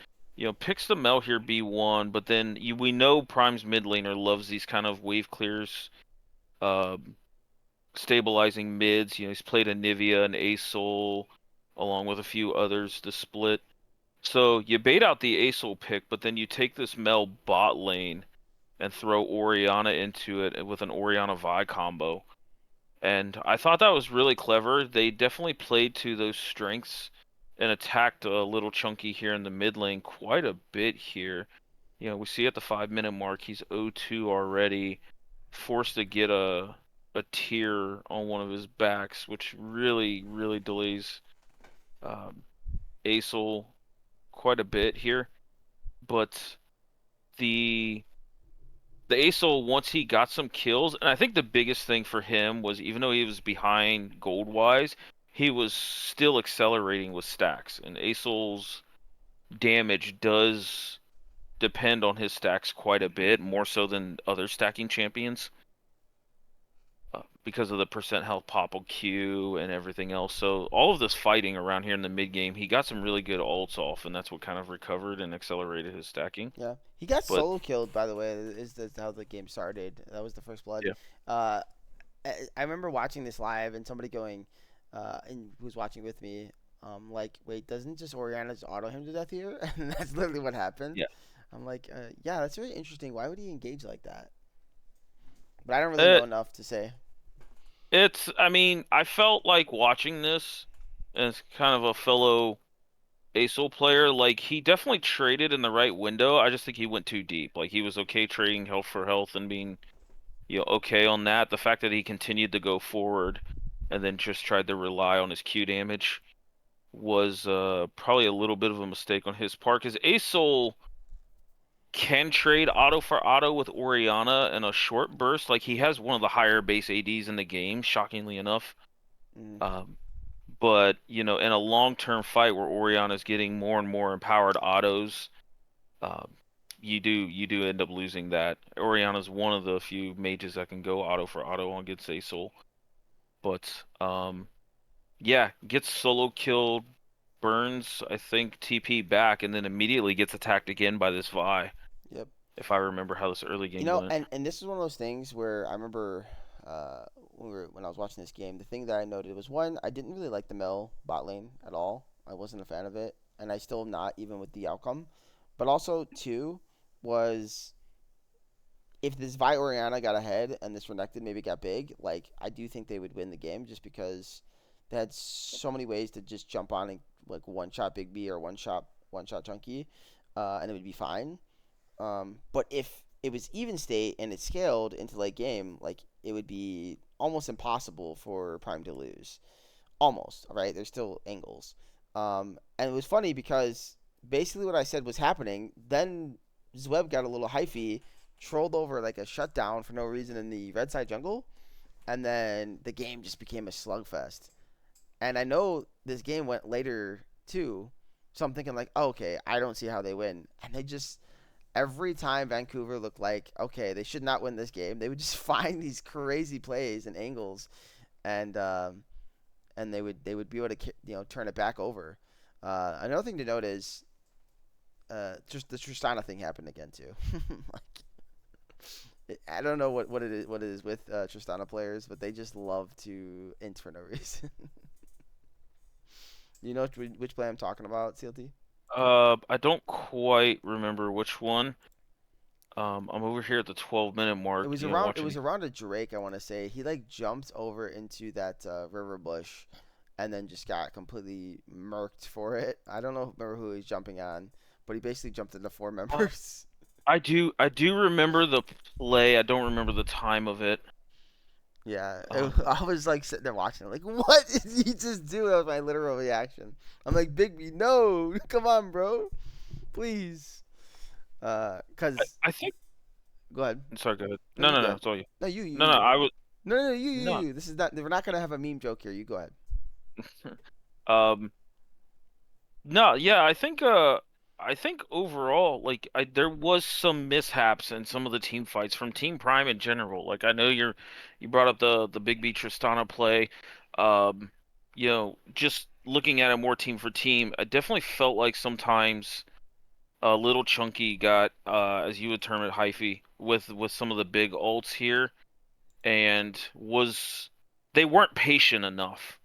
Picks the Mel here B1, but then we know Prime's mid laner loves these kind of wave clears, um, stabilizing mids. He's played a Nivea and Asol along with a few others to split. So you bait out the Asol pick, but then you take this Mel bot lane and throw Orianna into it with an Orianna Vi combo. And I thought that was really clever. They definitely played to those strengths and attacked a little chunky here in the mid lane quite a bit here. We see at the 5 minute mark he's 0-2 already, forced to get a tear on one of his backs, which really, really delays um, Asol quite a bit here. But the the Asol, once he got some kills, and I think the biggest thing for him was even though he was behind gold wise, he was still accelerating with stacks. And Asol's damage does depend on his stacks quite a bit, more so than other stacking champions, because of the percent health popple Q and everything else. So all of this fighting around here in the mid game, he got some really good ults off, and that's what kind of recovered and accelerated his stacking. Yeah, he got But solo killed by the way. Is how the game started. That was the first blood. yeah, Uh, I remember watching this live and somebody going, and who was watching with me, like, wait, doesn't just Oriana just auto him to death here? And that's literally what happened. yeah. I'm like, yeah, that's really interesting. Why would he engage like that? But I don't really know It, enough to say. I mean, I felt like watching this as kind of a fellow ASOL player, like he definitely traded in the right window. I just think he went too deep. Like he was okay trading health for health and being, okay on that. The fact that he continued to go forward and then just tried to rely on his Q damage was probably a little bit of a mistake on his part because ASOL can trade auto for auto with Orianna in a short burst. Like he has one of the higher base ADs in the game, shockingly enough. Mm, Um, but in a long-term fight where Orianna's getting more and more empowered autos, um, you do end up losing that. Orianna's one of the few mages that can go auto for auto on Good Say Soul. But yeah, gets solo killed, burns, I think TP back, and then immediately gets attacked again by this Vi, yep. if I remember how this early You game know, went. and this is one of those things where I remember when I was watching this game, the thing that I noted was one, I didn't really like the Mel bot lane at all. I wasn't a fan of it, and I still am not even with the outcome. But also two was if this Vi Oriana got ahead and this Renekton maybe got big, like I do think they would win the game just because they had so many ways to just jump on and like one shot Big B or one shot Chunky, and it would be fine. But if it was even state and it scaled into late game, like it would be almost impossible for Prime to lose. Almost, right? There's still angles. And it was funny because basically what I said was happening. Then Zweb got a little hyphy, trolled over like a shutdown for no reason in the red side jungle, and then the game just became a slugfest. And I know this game went later too, so I'm thinking like, oh, okay, I don't see how they win. And they just every time Vancouver looked like okay, they should not win this game, they would just find these crazy plays and angles, and they would be able to turn it back over. Another thing to note is just the Tristana thing happened again too. I don't know what it is with Tristana players, but they just love to int for no reason. You know which play I'm talking about, CLT? I don't quite remember which one. I'm over here at the 12-minute It mark, was around it watching. was around a Drake, I want to say. He like jumped over into that river bush, and then just got completely murked for it. I don't know remember who he's jumping on, but he basically jumped into four Uh, members. I do remember the play. I don't remember the time of it. Yeah, Um, I was like sitting there watching, like, what did he just do? That was my literal reaction. I'm like, Bigby, no, come on, bro, please. I, Cause I think. go ahead. Sorry, go ahead. No, No, you no, no, good. it's all you. No, you, you, No, no, you. I was No, no, you, you, no. you. This is not. We're not gonna have a meme joke here. You go ahead. Um, no, yeah, I think overall, like, there was some mishaps in some of the team fights from Team Prime in general. Like, I know you brought up the Big B Tristana play. Um, just looking at it more team for team, I definitely felt like sometimes a little chunky got, as you would term it, hyphy with some of the big ults here, and they weren't patient enough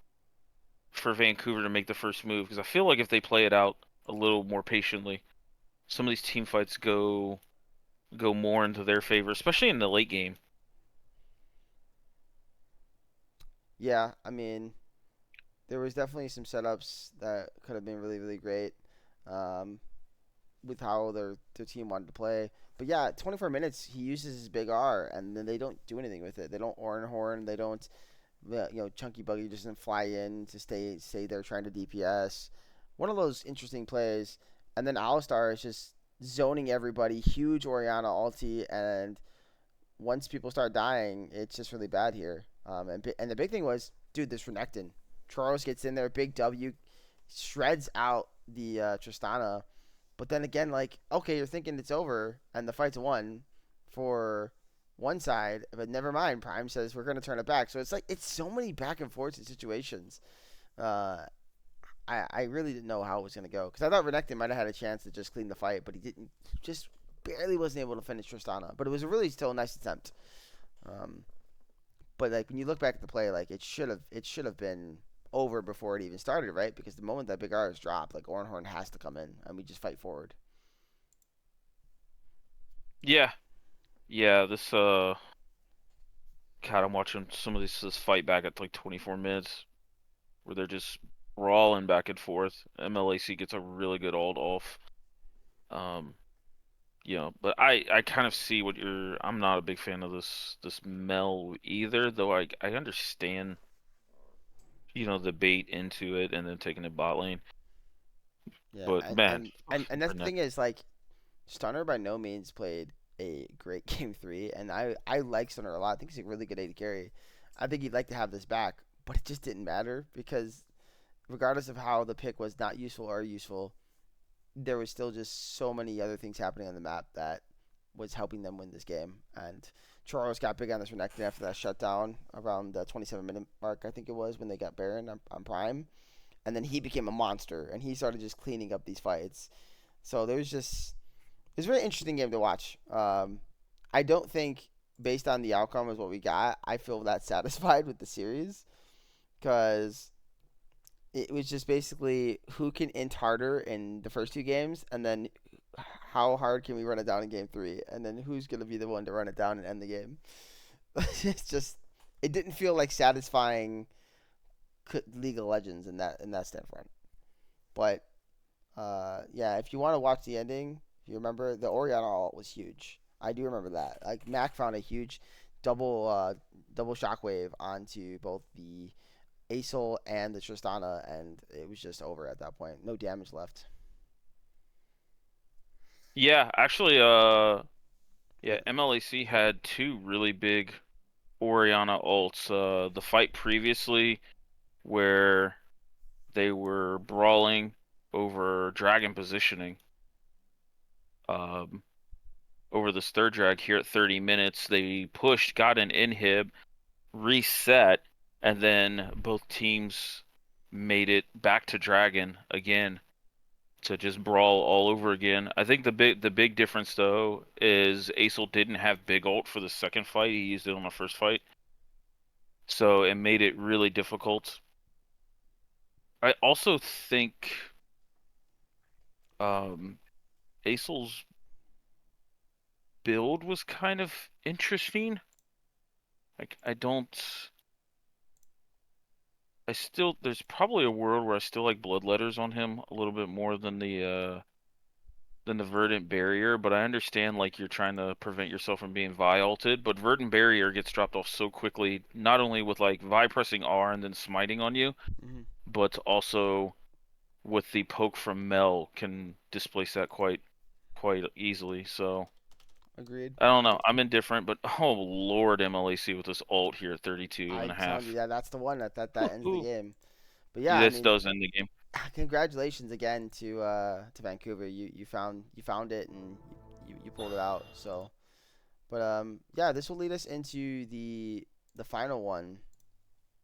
for Vancouver to make the first move because I feel like if they play it out a little more patiently, some of these team fights go more into their favor, especially in the late game. Yeah, I mean, there was definitely some setups that could have been really, really great, um, with how their team wanted to play. But yeah, 24 minutes he uses his big R, and then they don't do anything with it. They don't Orin Horn. They don't. Chunky Buggy just doesn't fly in to stay there trying to DPS. One of those interesting plays, and then Alistar is just zoning everybody. Huge Oriana ulti, and once people start dying, it's just really bad here. And the big thing was, dude, this Renekton. Charles gets in there, big W, shreds out the Tristana. But then again, like, okay, you're thinking it's over and the fight's won for one side, but never mind. Prime says we're going to turn it back. So it's like, it's so many back and forths in situations. Uh, I really didn't know how it was going to go because I thought Renekton might have had a chance to just clean the fight, but he didn't. Just barely wasn't able to finish Tristana. But it was a really still a nice attempt. Um, but like when you look back at the play, like it should have been over before it even started, right? Because the moment that big R is dropped, like Ornhorn has to come in and we just fight forward. Yeah, yeah. God, I'm watching some of this fight back at like 24 minutes where they're just brawling back and forth. MLAC gets a really good ult off. Um, but I kind of see what you're. I'm not a big fan of this Mel either, though I understand the bait into it and then taking the bot lane. Yeah, But and man, and and, and that's the Renekton. thing is like Stunner by no means played a great game three, and I like Stunner a lot. I think he's a really good AD carry. I think he'd like to have this back, but it just didn't matter because regardless of how the pick was not useful or useful, there was still just so many other things happening on the map that was helping them win this game. And Charles got big on this Renekton after that shutdown around the 27-minute mark, I think it was, when they got Baron on Prime. And then he became a monster, and he started just cleaning up these fights. So it was a very interesting game to watch. I don't think, based on the outcome, is what we got. I feel that satisfied with the series because it was just basically who can int harder in the first two games, and then how hard can we run it down in game three, and then who's gonna be the one to run it down and end the game. It's just it didn't feel like satisfying League of Legends in that standpoint. But yeah, if you want to watch the ending, if you remember the Oriana ult was huge. I do remember that. Like Mac found a huge double double shockwave onto both the Acel and the Tristana, and it was just over at that point. No damage left. Yeah, actually, yeah, MLAC had two really big Oriana ults. The fight previously where they were brawling over dragon positioning. Um, over this third drag here at 30 minutes, they pushed, got an inhib, reset, and then both teams made it back to dragon again to just brawl all over again. I think the big difference though is Acel didn't have big ult for the second fight. He used it on the first fight. So it made it really difficult. I also think um Acel's build was kind of interesting. Like I still there's probably a world where I still like bloodletters on him a little bit more than the verdant barrier, but I understand like you're trying to prevent yourself from being Vi ulted, but verdant barrier gets dropped off so quickly, not only with like Vi pressing R and then smiting on you, Hmm. but also with the poke from Mel can displace that quite easily. So Agreed. I don't know. I'm indifferent, but oh Lord, MLAC with this ult here at 32 and I a telling you half. that's the one that ends the Woohoo. game. But yeah, I This mean, does end the game. congratulations again to Vancouver. You found it and you pulled it out. So, but yeah, this will lead us into the final one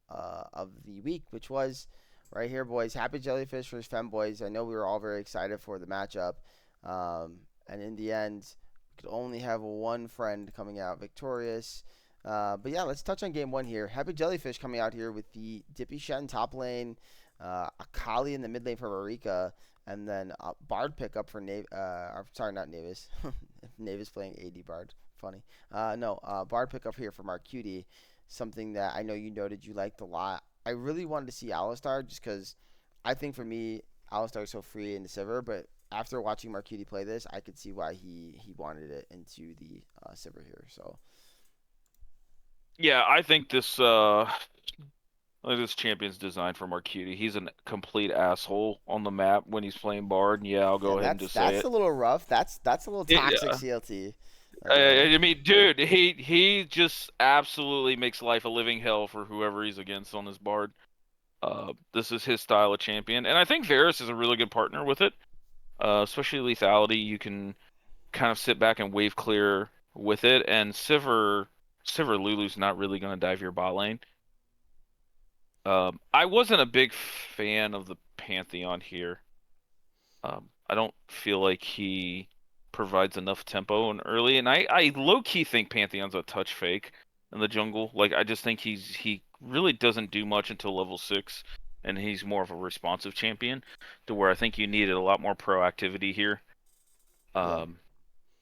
of the week, which was right here, boys. Happy Jellyfish versus Femboys. I know we were all very excited for the matchup, and in the end, could only have one friend coming out victorious. But yeah, let's touch on game one here. Happy Jellyfish coming out here with the Dippy Shen top lane, Akali in the mid lane for Marika, and then Bard pickup for sorry, not Navis. Navis playing AD Bard. Funny. No, Bard pickup here for Marcutie, something that I know you noted you liked a lot. I really wanted to see Alistar just because I think for me, Alistar is so free in the Sivir, but after watching Marquiti play this, I could see why he wanted it into the Sivir here. So Yeah, I think this champion's designed for Marcutie. He's a complete asshole on the map when he's playing Bard. And yeah, I'll yeah, go ahead and just say that's it. a little rough. That's a little toxic Yeah. CLT. I mean, dude, he just absolutely makes life a living hell for whoever he's against on this Bard. This is his style of champion, and I think Varus is a really good partner with it. Especially lethality, you can kind of sit back and wave clear with it, and Sivir Lulu's not really gonna dive your bot lane. I wasn't a big fan of the Pantheon here. I don't feel like he provides enough tempo and early, and I low key think Pantheon's a touch fake in the jungle. Like I just think he really doesn't do much until level 6, and he's more of a responsive champion, to where I think you needed a lot more proactivity here. Yeah, Um,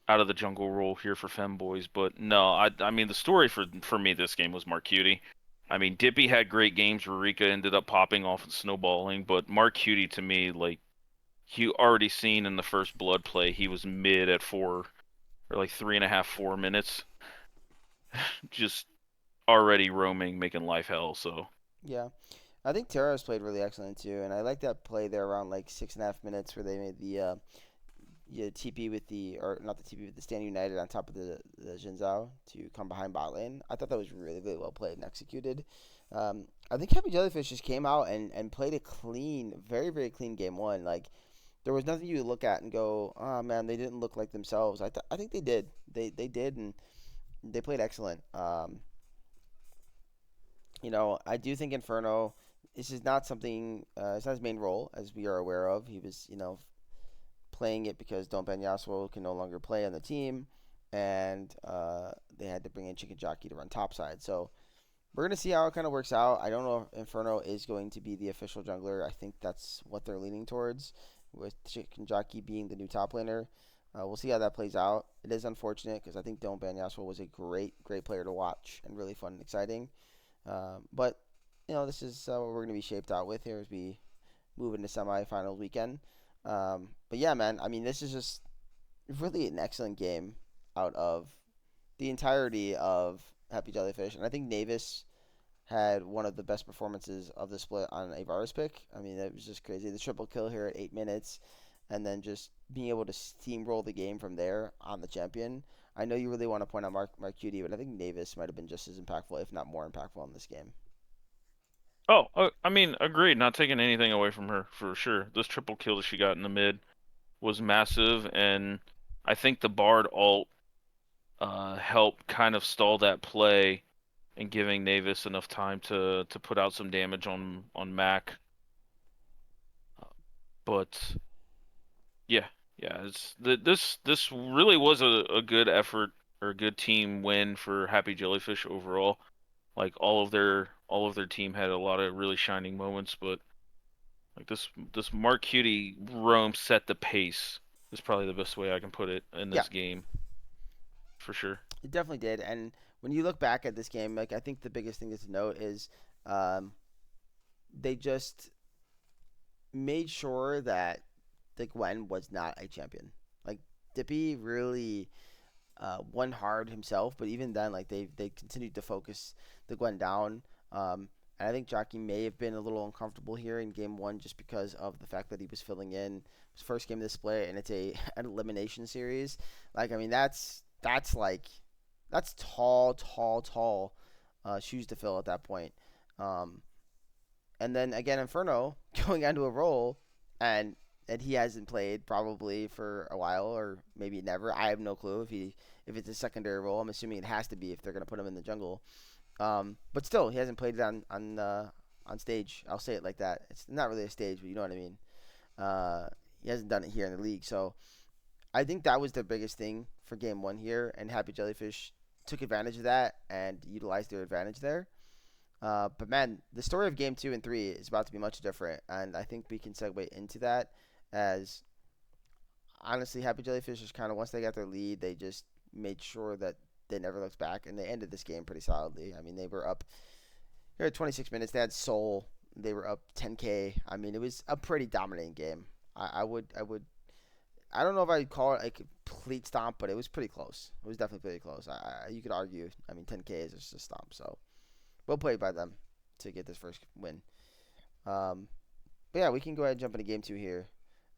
Out of the jungle role here for femboys, but no, I mean the story for me this game was Marcutie. I mean Dippy had great games. Rika ended up popping off and snowballing, but Marcutie to me like you already seen in the first blood play, he was mid at 4 or like 3.5, 4 minutes, just already roaming, making life hell. So yeah. I think Terra's played really excellent too, and I like that play there around like 6.5 minutes where they made the yeah, TP with the or not the TP with the Stand United on top of the Xin Zhao to come behind bot lane. I thought that was really well played and executed. I think Happy Jellyfish just came out and played a clean, very clean game one. Like there was nothing you would look at and go, oh man, they didn't look like themselves. I think they did. They did and they played excellent. I do think Inferno. This is not something. It's not his main role, as we are aware of. He was, playing it because Don Peñasco can no longer play on the team, and they had to bring in Chicken Jockey to run topside. So We're gonna see how it kind of works out. I don't know if Inferno is going to be the official jungler. I think that's what they're leaning towards, with Chicken Jockey being the new top laner. We'll see how that plays out. It is unfortunate because I think Dylan Banyaswa was a great player to watch and really fun and exciting. But this is what we're gonna be shaped out with here as we move into semifinals weekend. But yeah, man. I mean, this is just really an excellent game out of the entirety of Happy Jellyfish, and I think Navis had one of the best performances of the split on a Varus pick. I mean, it was just crazy. The triple kill here at 8 minutes, and then just being able to steamroll the game from there on the champion. I know you really want to point out Mark Cutie, but I think Navis might have been just as impactful, if not more impactful, in this game. Oh, I mean, agreed. Not taking anything away from her for sure. This triple kill that she got in the mid was massive, and I think the Bard ult helped kind of stall that play and giving Navis enough time to put out some damage on Mac. But yeah, yeah, this really was a good effort or a good team win for Happy Jellyfish overall. Like all of their team had a lot of really shining moments, but like this Mark Cutie roam set the pace is probably the best way I can put it in Yeah, this game for sure. it definitely did. And when you look back at this game, like I think the biggest thing to note is um, they just made sure that the Gwen was not a champion. Like Dippy really won hard himself, but even then, like they continued to focus the Gwen down. And I think Jockey may have been a little uncomfortable here in game one just because of the fact that he was filling in his first game of the split, and it's an elimination series. Like I mean, that's tall shoes to fill at that point. Um, and then again, Inferno going onto a roll, and he hasn't played probably for a while or maybe never. I have no clue if it's a secondary role. I'm assuming it has to be if they're gonna put him in the jungle. But still, he hasn't played it on stage. I'll say it like that. It's not really a stage, but you know what I mean. He hasn't done it here in the league, so I think that was the biggest thing for game one here, and Happy Jellyfish took advantage of that and utilized their advantage there. But man, the story of game two and three is about to be much different, and I think we can segue into that as honestly, Happy Jellyfish is kind of once they got their lead, they just made sure that they never looked back, and they ended this game pretty solidly. I mean, they were up here at 26 minutes. They had Soul. They were up 10K. I mean, it was a pretty dominating game. I don't know if I'd call it a complete stomp, but it was pretty close. It was definitely pretty close. You could argue. I mean, 10K is just a stomp. So well played by them to get this first win. Um, but yeah, we can go ahead and jump into game two here,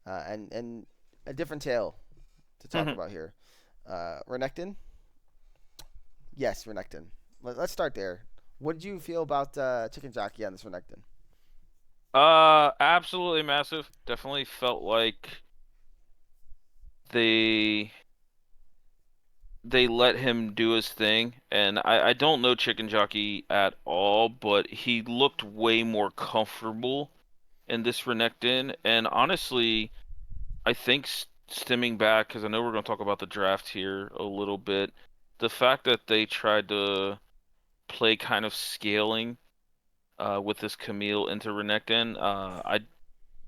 and a different tale to talk about here. Renekton, yes, Renekton. Let's start there. What did you feel about Chicken Jockey on this Renekton? Absolutely massive. Definitely felt like they they let him do his thing, and I don't know Chicken Jockey at all, but he looked way more comfortable in this Renekton, and honestly, I think stemming back, because I know we're going to talk about the draft here a little bit, the fact that they tried to play kind of scaling with this Camille into Renekton, I'm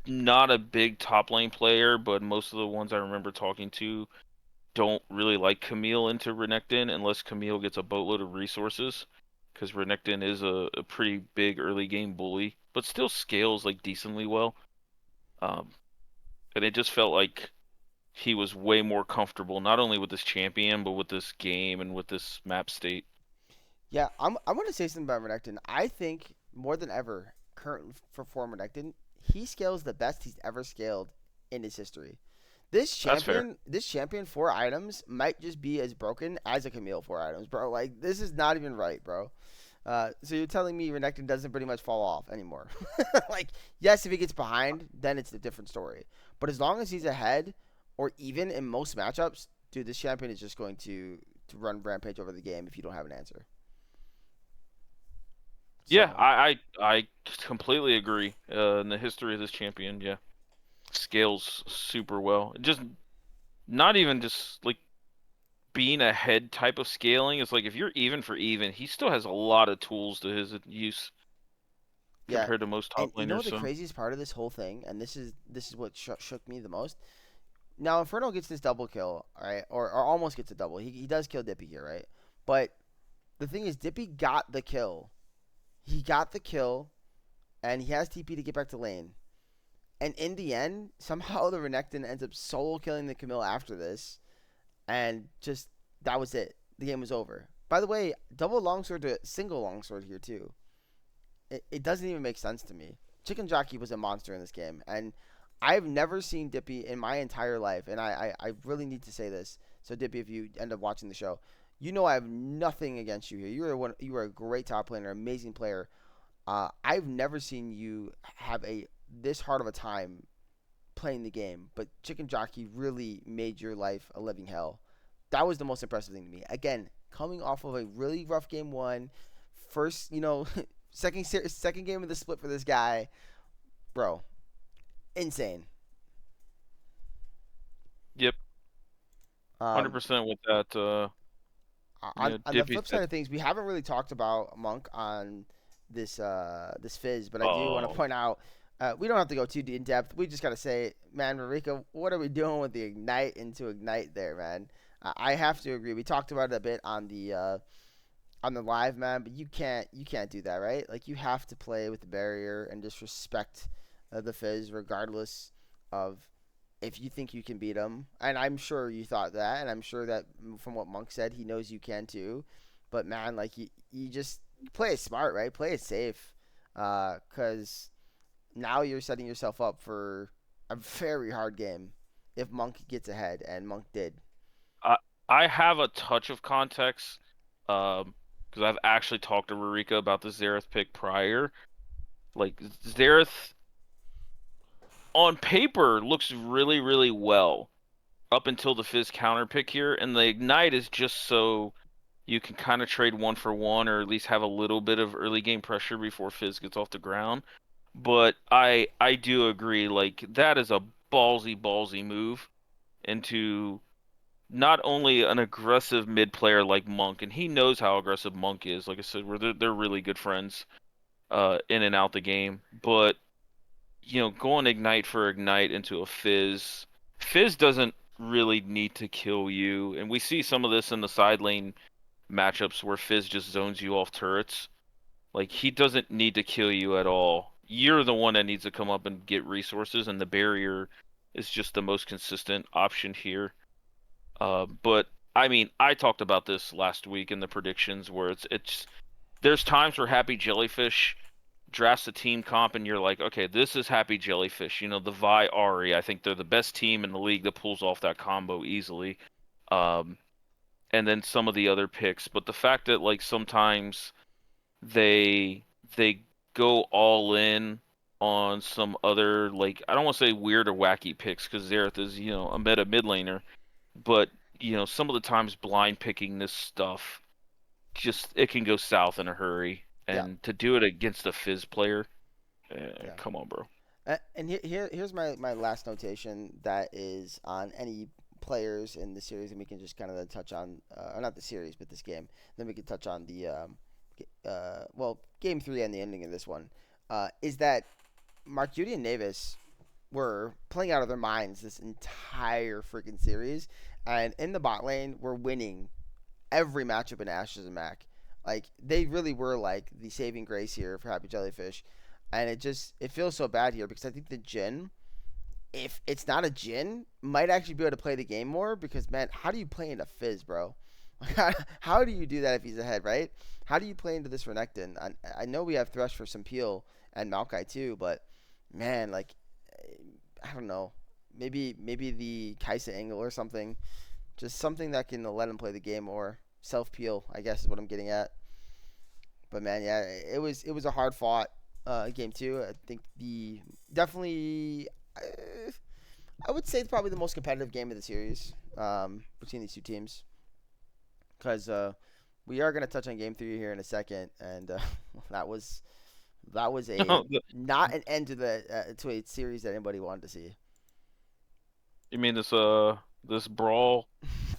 not a big top lane player, but most of the ones I remember talking to don't really like Camille into Renekton unless Camille gets a boatload of resources, because Renekton is a pretty big early game bully, but still scales like decently well. Um, and it just felt like he was way more comfortable, not only with this champion, but with this game and with this map state. Yeah, I'm gonna say something about Renekton. I think more than ever, current for form Renekton, he scales the best he's ever scaled in his history. That's fair. This champion 4 items might just be as broken as a Camille 4 items, bro. Like this is not even right, bro. So you're telling me Renekton doesn't pretty much fall off anymore? Like, yes, if he gets behind, then it's a different story. But as long as he's ahead, or even in most matchups, dude, this champion is just going to run rampage over the game if you don't have an answer. Yeah, So I completely agree. In the history of this champion, yeah, scales super well. Just not even just like being ahead type of scaling is like if you're even for even, he still has a lot of tools to his use Yeah, compared to most and top you know laners. the So craziest part of this whole thing, and this is what shook me the most. Now Inferno gets this double kill, right, or almost gets a double. He does kill Dippy here, right? But the thing is, Dippy got the kill. He got the kill, and he has TP to get back to lane. And in the end, somehow the Renekton ends up solo killing the Camille after this, and just that was it. The game was over. By the way, double longsword to single longsword here too. It doesn't even make sense to me. Chicken Jockey was a monster in this game, and I've never seen Dippy in my entire life, and I really need to say this. So Dippy, if you end up watching the show, you know I have nothing against you here. You are a great top player, amazing player. I've never seen you have a this hard of a time playing the game, but Chicken Jockey really made your life a living hell. That was the most impressive thing to me. Again, coming off of a really rough game one, first, second game of the split for this guy, bro, insane. yep, Um, 100% with that. on the Dippy's flip got. side of things, we haven't really talked about Monk on this Fizz, but I do want to Oh, point out we don't have to go too in depth. We just got to say, man, Marika, what are we doing with the ignite into ignite there, man? I have to agree. We talked about it a bit on the live, man, but you can't do that, right? Like you have to play with the barrier and just respect the Fizz, regardless of if you think you can beat him. And I'm sure you thought that, and I'm sure that from what Monk said, he knows you can too. But man, like you just play it smart, right? Play it safe, because now you're setting yourself up for a very hard game if Monk gets ahead, and Monk did. I I have a touch of context, because I've actually talked to Rurika about the Xerath pick prior. Like Xerath on paper looks really, really well up until the Fizz counter pick here, and the Ignite is just so you can kind of trade one for one, or at least have a little bit of early game pressure before Fizz gets off the ground. But I do agree, like that is a ballsy move into not only an aggressive mid player like Monk, and he knows how aggressive Monk is. Like I said, they're really good friends, in and out the game. But going Ignite for Ignite into a Fizz, Fizz doesn't really need to kill you, and we see some of this in the side lane matchups where Fizz just zones you off turrets. Like he doesn't need to kill you at all. You're the one that needs to come up and get resources, and the barrier is just the most consistent option here. But I mean, I talked about this last week in the predictions where it's there's times where Happy Jellyfish drafts a team comp and you're like, okay, this is Happy Jellyfish. The Vi Ari, I think they're the best team in the league that pulls off that combo easily. Um, and then some of the other picks, but the fact that like sometimes they they go all in on some other, like, I don't want to say weird or wacky picks because Xerath is a meta mid laner, but some of the times blind picking this stuff, just it can go south in a hurry, Yeah, and to do it against a Fizz player, yeah. come on, bro. And here's my last notation that is on any players in the series, and we can just kind of touch on, or not the series, but this game. Then we can touch on the game three and the ending of this one. Is that Mark Judy and Navis were playing out of their minds this entire freaking series, and in the bot lane, we're winning every matchup in Ashes and Mac. Like they really were like the saving grace here for Happy Jellyfish, and it feels so bad here because I think the Jin, if it's not a Jin, might actually be able to play the game more because man, how do you play into Fizz, bro? How do you do that if he's ahead, right? How do you play into this Renekton? I know we have Thresh for some peel and Maokai too, but man, like I don't know, maybe the Kaisa angle or something, just something that can let him play the game more. Self peel, I guess, is what I'm getting at. But man, yeah, it was a hard fought game too. I think the definitely, I would say it's probably the most competitive game of the series between these two teams because we are gonna touch on game three here in a second, and that was that was a not an end to a series that anybody wanted to see. You mean this brawl?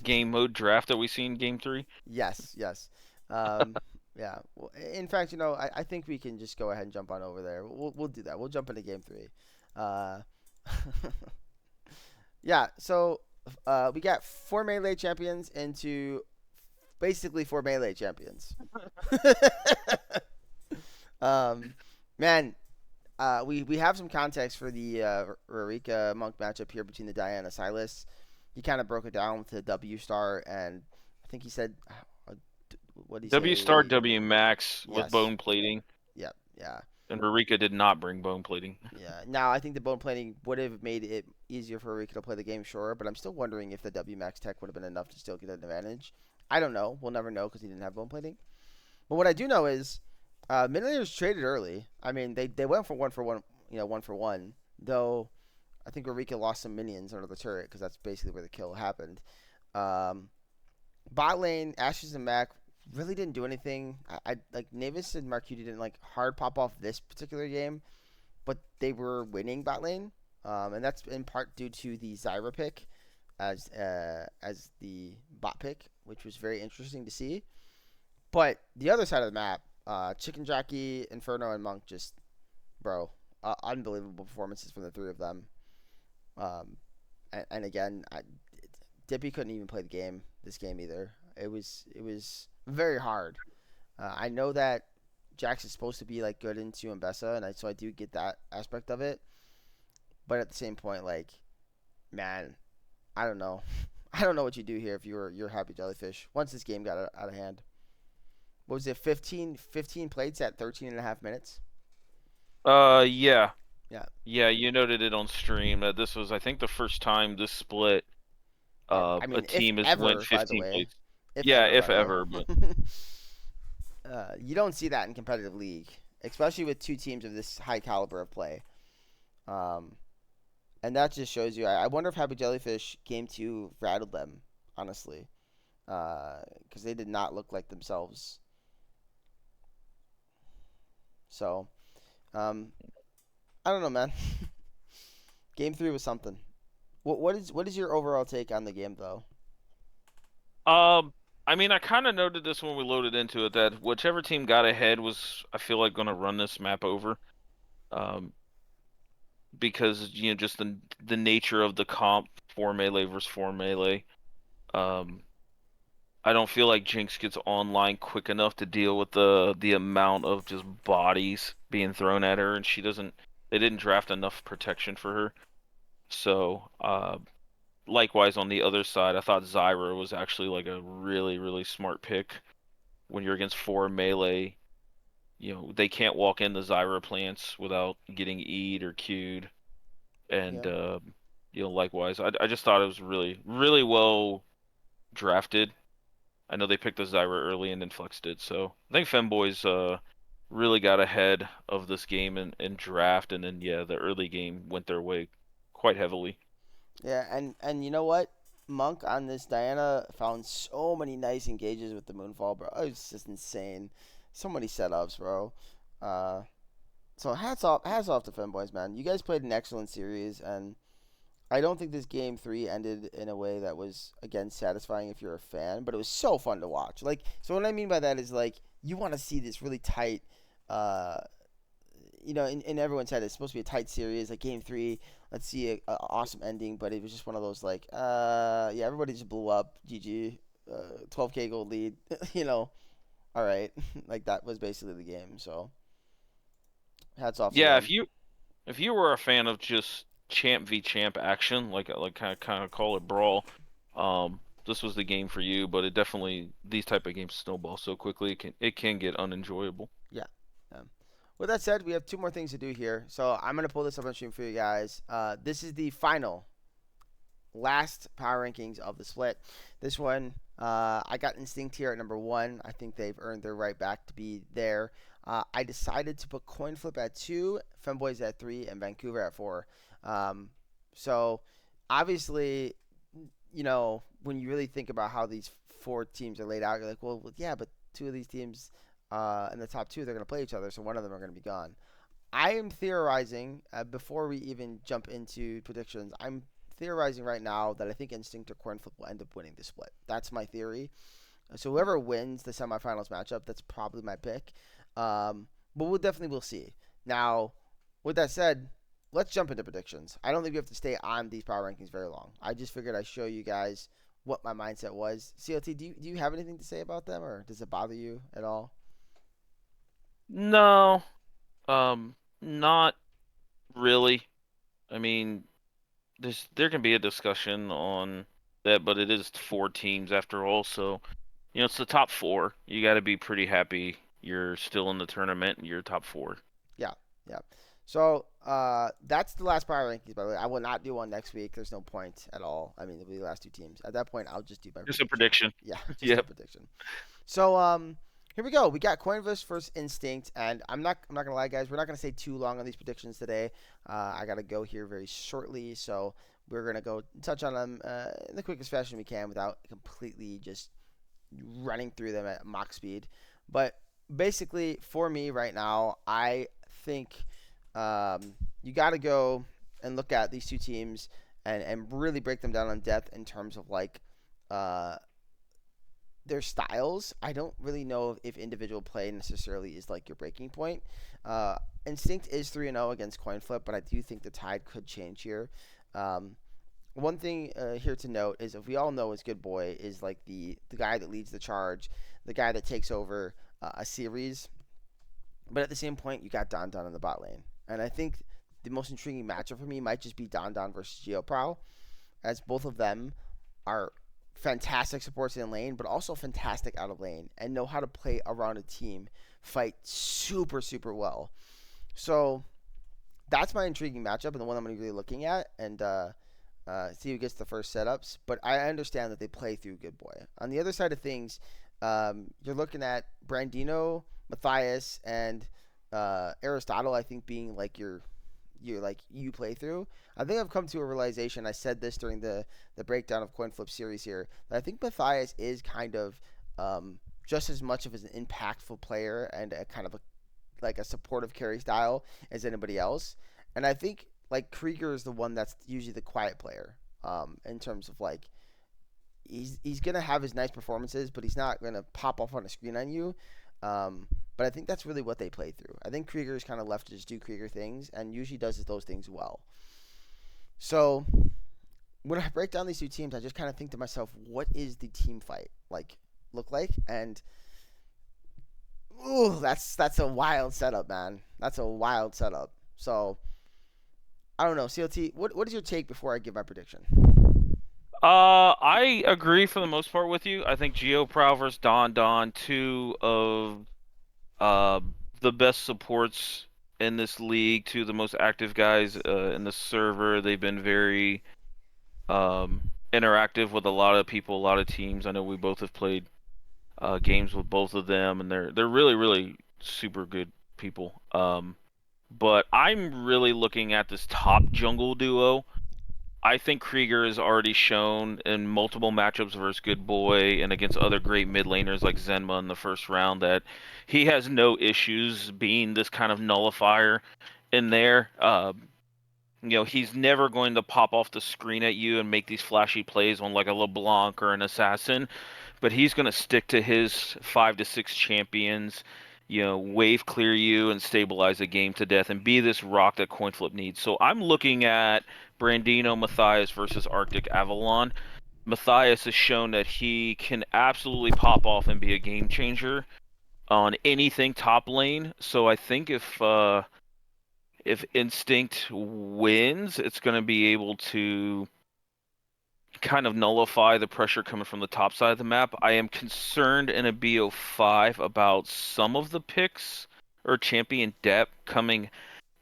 game mode draft that we see in game three. Yes, yes. Um, yeah. Well, in fact, I think we can just go ahead and jump on over there. We'll do that. We'll jump into game three. Uh, yeah. So we got four melee champions into basically four melee champions. um, man, we have some context for the Rarika Monk matchup here between the Diana Silas. He kind of broke it down with the W star, and I think he said, uh, what did he W star say? W max with Yes. bone plating, Yep. Yeah. and Rurika did not bring bone plating. Yeah. Now I think the bone plating would have made it easier for Rarika to play the game, sure, but I'm still wondering if the W max tech would have been enough to still get an advantage. I don't know. We'll never know because he didn't have bone plating. But what I do know is, Minions traded early. I mean, they went for one, 1-for-1. Though I think Eureka lost some minions under the turret because that's basically where the kill happened. Um, Bot lane, Ashes and Mac really didn't do anything. I like Navis and Marcuti didn't like hard pop off this particular game, but they were winning bot lane, and that's in part due to the Zyra pick as the bot pick, which was very interesting to see. But the other side of the map, Chicken Jockey, Inferno, and Monk just bro, unbelievable performances from the three of them. Um, and again, Dippy couldn't even play the game this game either. It was very hard. I know that Jax is supposed to be like good into Mbessa, so I do get that aspect of it. But at the same point, like, man, I don't know. I don't know what you do here if you're happy jellyfish. Once this game got out of hand, what was it? 15 plates at 13 and a half minutes. Yeah, Yeah. yeah. You noted it on stream that this was, I think, the first time this split, I a mean, if team has went ever, by the 15 way, plates. if Yeah, ever, if by the way. ever, but You don't see that in competitive league, especially with two teams of this high caliber of play. Um, and that just shows you. I wonder if Happy Jellyfish game two rattled them, honestly, because they did not look like themselves. So, um, I don't know, man. Game three was something. What is your overall take on the game, though? um, I mean, I kind of noted this when we loaded into it that whichever team got ahead was, I feel like, going to run this map over. Um, because just the nature of the comp for melee versus for melee. Um, I don't feel like Jinx gets online quick enough to deal with the amount of just bodies being thrown at her, and she doesn't. They didn't draft enough protection for her. So, likewise on the other side, I thought Zyra was actually like a really really smart pick when you're against four melee. They can't walk in the Zyra plants without getting E'd or Q'd, and Yeah. likewise, I just thought it was really really well drafted. I know they picked the Zyra early and then flexed it, so I think Femboys really got ahead of this game and draft, and then yeah, the early game went their way quite heavily. Yeah, and you know what? Monk on this Diana found so many nice engages with the Moonfall, bro. It's just insane. So many setups, bro. Uh, so hats off to Femboys, man. You guys played an excellent series, and I don't think this game three ended in a way that was again satisfying if you're a fan, but it was so fun to watch. Like, so what I mean by that is like you want to see this really tight, uh, in everyone's head, it's supposed to be a tight series. Like game three, let's see a awesome ending, but it was just one of those like, yeah, everybody just blew up. GG, 12K gold lead. you know, all right, like that was basically the game. So hats off to Yeah, them. if you were a fan of just champ v champ action, like kind of call it brawl, this was the game for you. But it definitely these type of games snowball so quickly it can get unenjoyable. Yeah. With that said, we have two more things to do here. So I'm gonna pull this up on stream for you guys. This is the final last power rankings of the split. This one, I got Instinct here at number one. I think they've earned their right back to be there. I decided to put Coin Flip at two, Femboys at three, and Vancouver at four. Um, so obviously, when you really think about how these four teams are laid out, you're like, well, yeah, but two of these teams in the top two, they're going to play each other, so one of them are going to be gone. I am theorizing, before we even jump into predictions, I'm theorizing right now that I think Instinct or Coin Flip will end up winning the split. That's my theory. So whoever wins the semifinals matchup, that's probably my pick. But we'll see. Now, with that said, let's jump into predictions. I don't think we have to stay on these power rankings very long. I just figured I'd show you guys what my mindset was. CLT, do you have anything to say about them, or does it bother you at all? No, not really. I mean, there can be a discussion on that, but it is four teams after all, so it's the top four. You got to be pretty happy you're still in the tournament and you're top four. Yeah, yeah. So that's the last power rankings. By the way, I will not do one next week. There's no point at all. I mean, it'll be the last two teams. At that point, I'll just do my Just a prediction. prediction. Yeah, just a Yep. prediction. So here we go. We got Coinverse versus Instinct, and I'm not gonna lie, guys. We're not gonna stay too long on these predictions today. I gotta go here very shortly, so we're gonna go touch on them in the quickest fashion we can without completely just running through them at mock speed. But basically, for me right now, I think you got to go and look at these two teams and really break them down in depth in terms of like uh, their styles. I don't really know if individual play necessarily is like your breaking point. Uh, Instinct is 3-0 against Coin Flip, but I do think the tide could change here. Um, One thing here to note is if we all know is Good Boy is like the guy that leads the charge, the guy that takes over a series. But at the same point, you got Don Don in the bot lane, and I think the most intriguing matchup for me might just be Don Don versus GeoProw, as both of them are fantastic supports in lane, but also fantastic out of lane and know how to play around a team, fight super super well. So that's my intriguing matchup and the one I'm going to be really looking at. And see who gets the first setups. But I understand that they play through Good Boy. On the other side of things, you're looking at Brandino, Matthias, and Aristotle. I think being like your like you play through. I think I've come to a realization. I said this during the breakdown of Coin Flip series here. That I think Matthias is kind of just as much of an impactful player and a kind of like a supportive carry style as anybody else. And I think like Krieger is the one that's usually the quiet player. In terms of like he's gonna have his nice performances, but he's not gonna pop off on a screen on you. But I think that's really what they play through. I think Krieger is kind of left to just do Krieger things, and usually does those things well. So when I break down these two teams, I just kind of think to myself, what is the team fight like look like? And ooh, that's a wild setup, man. That's a wild setup. So I don't know, CLT. What is your take before I give my prediction? I agree for the most part with you. I think Geo Prow versus Don Don, two of uh the best supports in this league, two of the most active guys in the server. They've been very interactive with a lot of people, a lot of teams. I know we both have played games with both of them, and they're really really super good people. But I'm really looking at this top jungle duo. I think Krieger has already shown in multiple matchups versus Good Boy and against other great mid laners like Zenma in the first round that he has no issues being this kind of nullifier in there. He's never going to pop off the screen at you and make these flashy plays on like a LeBlanc or an Assassin, but he's going to stick to his 5 to 6 champions, wave clear you and stabilize the game to death and be this rock that Coinflip needs. So I'm looking at Brandino Matthias versus Arctic Avalon. Matthias has shown that he can absolutely pop off and be a game changer on anything top lane. So I think if Instinct wins, it's going to be able to kind of nullify the pressure coming from the top side of the map. I am concerned in a BO5 about some of the picks or champion depth coming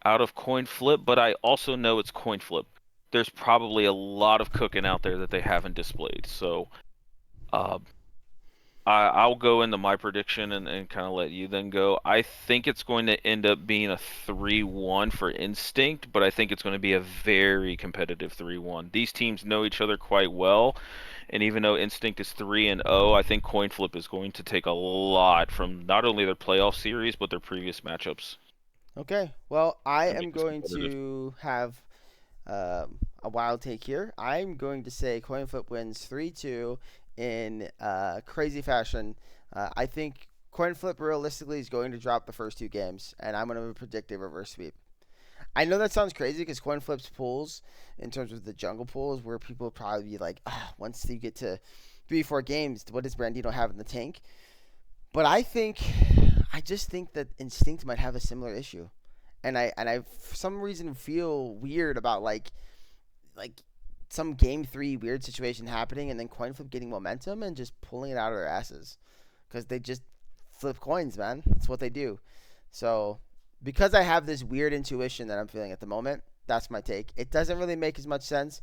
out of coin flip, but I also know it's coin flip. There's probably a lot of cooking out there that they haven't displayed. So uh, I'll go into my prediction and kind of let you then go. I think it's going to end up being a 3-1 for Instinct, but I think it's going to be a very competitive 3-1. These teams know each other quite well, and even though Instinct is 3-0, I think Coin Flip is going to take a lot from not only their playoff series but their previous matchups Okay. Well, I to make am this going competitive. to have a wild take here. I'm going to say coin flip wins 3-2 in crazy fashion. I think coin flip realistically is going to drop the first two games, and I'm going to predict a reverse sweep. I know that sounds crazy because coin flips pools in terms of the jungle pools where people probably be like, once you get to 3 4 games, what does Brandino have in the tank? But I just think that Instinct might have a similar issue, and I for some reason feel weird about like some game 3 weird situation happening and then coin flip getting momentum and just pulling it out of their asses because they just flip coins, man. That's what they do. So because I have this weird intuition that I'm feeling at the moment, that's my take. It doesn't really make as much sense,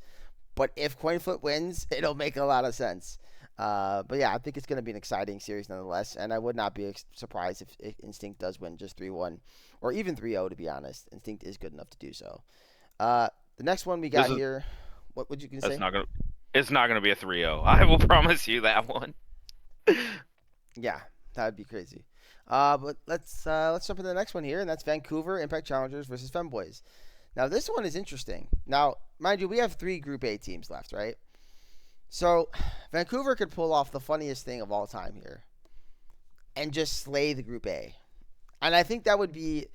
but if coin flip wins, it'll make a lot of sense. But yeah, I think it's going to be an exciting series nonetheless, and I would not be surprised if Instinct does win just 3-1 or even 3-0. To be honest, Instinct is good enough to do so. The next one we This got is here. What would you gonna that's say? not gonna it's not gonna be a 3-0. I will promise you that one. Yeah, that would be crazy. But let's jump into the next one here, and that's Vancouver Impact Challengers versus Femboys. Now this one is interesting. Now, mind you, we have 3 Group A teams left, right? So Vancouver could pull off the funniest thing of all time here and just slay the Group A, and I think that would be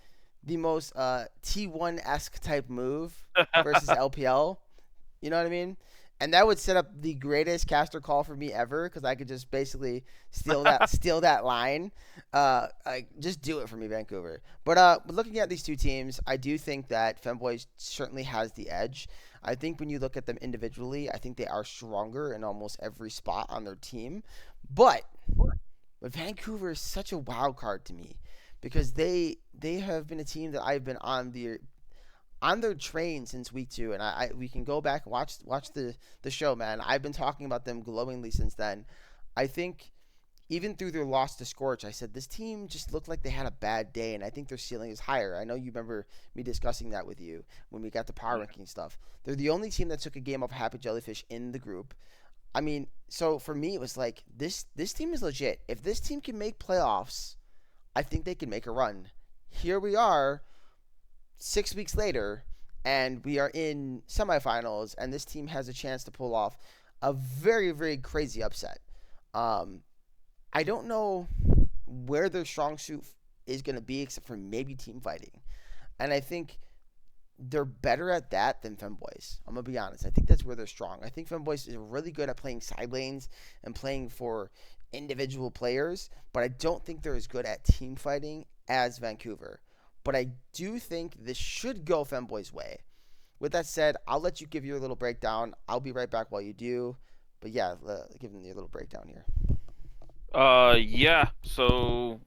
the most T1 esque type move versus LPL. You know what I mean? And that would set up the greatest caster call for me ever because I could just basically steal that line. Just do it for me, Vancouver. But looking at these two teams, I do think that Femboys certainly has the edge. I think when you look at them individually, I think they are stronger in almost every spot on their team. But but Vancouver is such a wild card to me because they have been a team that I've been on their train since week 2, and we can go back and watch the show, man. I've been talking about them glowingly since then. I think even through their loss to Scorch, I said this team just looked like they had a bad day, and I think their ceiling is higher. I know you remember me discussing that with you when we got the power Yeah. ranking stuff. They're the only team that took a game off Happy Jellyfish in the group. I mean, so for me, it was like this team is legit. If this team can make playoffs, I think they can make a run. Here we are 6 weeks later, and we are in semifinals, and this team has a chance to pull off a very, very crazy upset. Um, I don't know where their strong suit is going to be, except for maybe team fighting. And I think they're better at that than Femboys. I'm gonna be honest. I think that's where they're strong. I think Femboys is really good at playing side lanes and playing for individual players, but I don't think they're as good at team fighting as Vancouver. But I do think this should go Femboys' way. With that said, I'll let you give your little breakdown. I'll be right back while you do. But yeah, give them your little breakdown here. Yeah. So,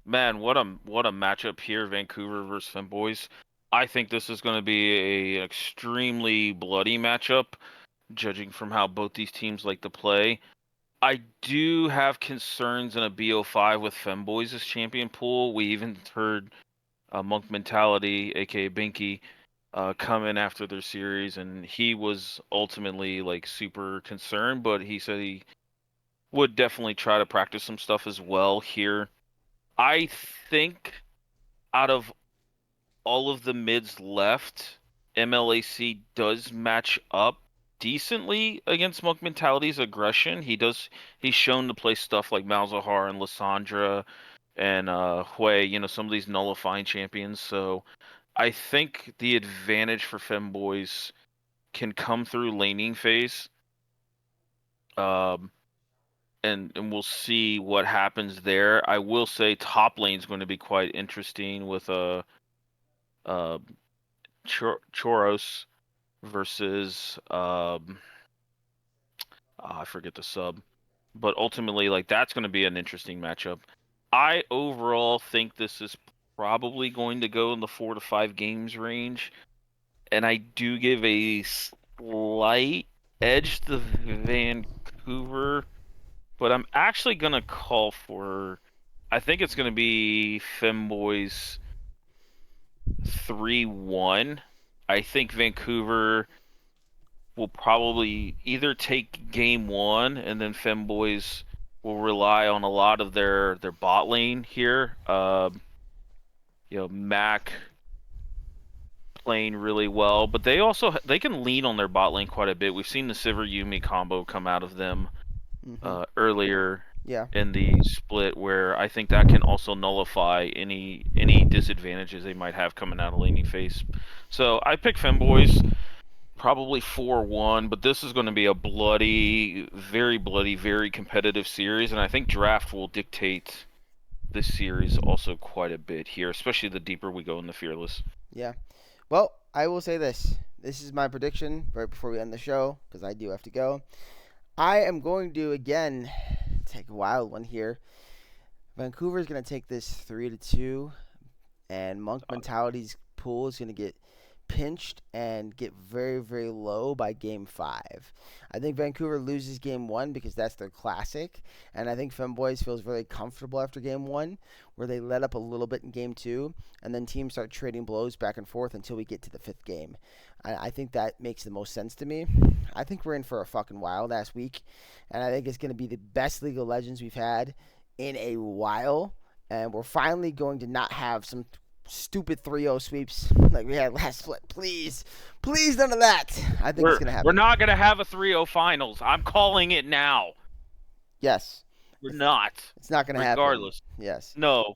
man, what a matchup here, Vancouver versus Femboys. I think this is going to be a extremely bloody matchup, judging from how both these teams like to play. I do have concerns in a BO5 with Femboys as champion pool. We even heard Monk Mentality, aka Binky, come in after their series, and he was ultimately like super concerned, but he said he would definitely try to practice some stuff as well here. I think out of all of the mids left, MLAC does match up decently against Monk Mentality's aggression. He's shown to play stuff like Malzahar and Lissandra and Hui, some of these nullifying champions. So I think the advantage for Femboys can come through laning phase. Um, and we'll see what happens there. I will say top lane is going to be quite interesting with uh Choros versus I forget the sub, but ultimately like that's going to be an interesting matchup. I overall think this is probably going to go in the 4 to 5 games range, and I do give a slight edge to Vancouver, but I'm actually gonna call for. I think it's gonna be Femboys 3-1. I think Vancouver will probably either take game one and then Femboys will rely on a lot of their bot lane here. Mac playing really well, but they can lean on their bot lane quite a bit. We've seen the Sivir Yumi combo come out of them Hmm. earlier Yeah. in the split, where I think that can also nullify any disadvantages they might have coming out of laning phase. So I pick Femboys probably 4-1, but this is going to be a bloody, very competitive series, and I think draft will dictate this series also quite a bit here, especially the deeper we go in the Fearless. Yeah. Well, I will say this. This is my prediction right before we end the show because I do have to go. I am going to again take a wild one here. Vancouver is going to take this 3-2, and Monk Mentality's pool is going to get pinched and get very, very low by game 5. I think Vancouver loses game 1 because that's their classic, and I think Femboys feels very comfortable after game 1, where they let up a little bit in game 2, and then teams start trading blows back and forth until we get to the 5th game. I think that makes the most sense to me. I think we're in for a fucking wild ass week, and I think it's going to be the best League of Legends we've had in a while, and we're finally going to not have some stupid 3-0 sweeps like we had last split. Please, please, none of that. I think it's gonna We're happen. not gonna have a 3-0 finals. I'm calling it now. Yes, We're it's not, it's not gonna happen. regardless. Yes, No.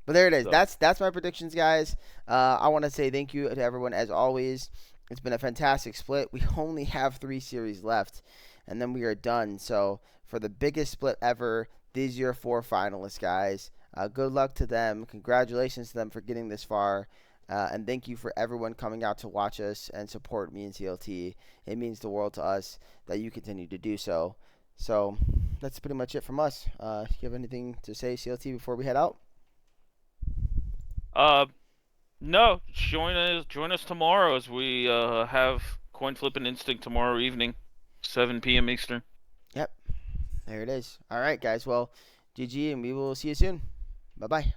but there it is. So, That's my predictions, guys. I want to say thank you to everyone as always. It's been a fantastic split. We only have 3 series left, and then we are done. So for the biggest split ever, these are your 4 finalists, guys. Good luck to them. Congratulations to them for getting this far. And thank you for everyone coming out to watch us and support me and CLT. It means the world to us that you continue to do so. So that's pretty much it from us. You have anything to say, CLT, before we head out? uh, no, join us tomorrow as we have coin flip and instinct tomorrow evening, 7 p.m. Eastern. Yep, there it is. All right, guys. Well, GG, and we will see you soon. Bye bye.